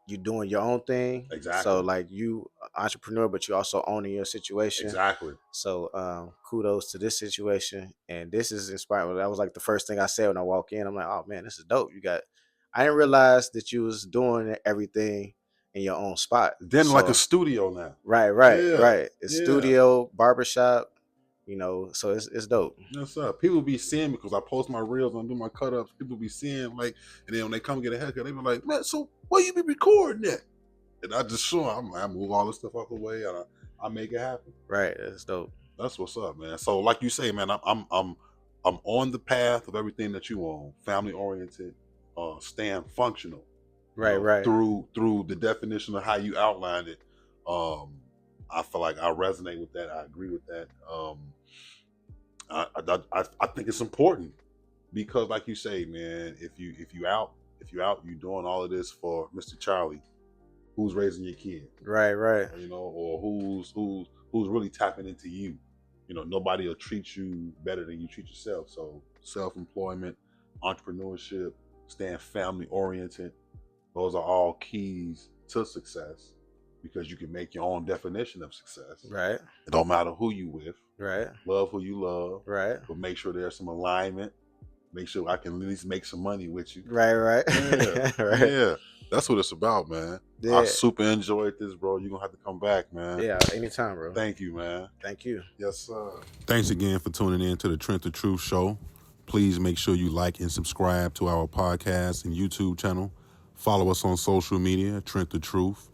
you're doing your own thing. Exactly. So like you entrepreneur, but you also owning your situation. Exactly. So kudos to this situation. And this is inspiring. That was like the first thing I said when I walk in. I'm like, oh man, this is dope. I didn't realize that you was doing everything in your own spot. Then like a studio now. Right. It's studio, barbershop, so it's dope. Yes, sir. People be seeing me because I post my reels and do my cut ups. People be seeing and then when they come get a haircut, they be like, man, so where you be recording that? And I just show them. I move all this stuff out the way and I make it happen. Right. That's dope. That's what's up, man. So like you say, man, I'm on the path of everything that you own, family oriented, staying functional. Right. Through the definition of how you outlined it. I feel like I resonate with that. I agree with that. I think it's important because, like you say, man, if you out, you doing all of this for Mr. Charlie, who's raising your kid, right, or who's really tapping into you. Nobody will treat you better than you treat yourself. So self-employment, entrepreneurship, staying family oriented, those are all keys to success. Because you can make your own definition of success. Right. It don't matter who you with. Right. Love who you love. Right. But make sure there's some alignment. Make sure I can at least make some money with you. Right. Yeah. Right. Yeah. That's what it's about, man. Yeah. I super enjoyed this, bro. You're going to have to come back, man. Yeah, anytime, bro. Thank you, man. Thank you. Yes, sir. Thanks again for tuning in to the Trent the Truth Show. Please make sure you like and subscribe to our podcast and YouTube channel. Follow us on social media, Trent the Truth.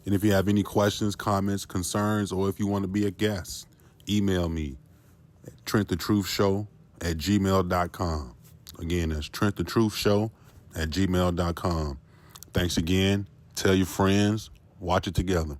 And if you have any questions, comments, concerns, or if you want to be a guest, email me at TrentTheTruthShow@gmail.com. Again, that's TrentTheTruthShow@gmail.com. Thanks again. Tell your friends. Watch it together.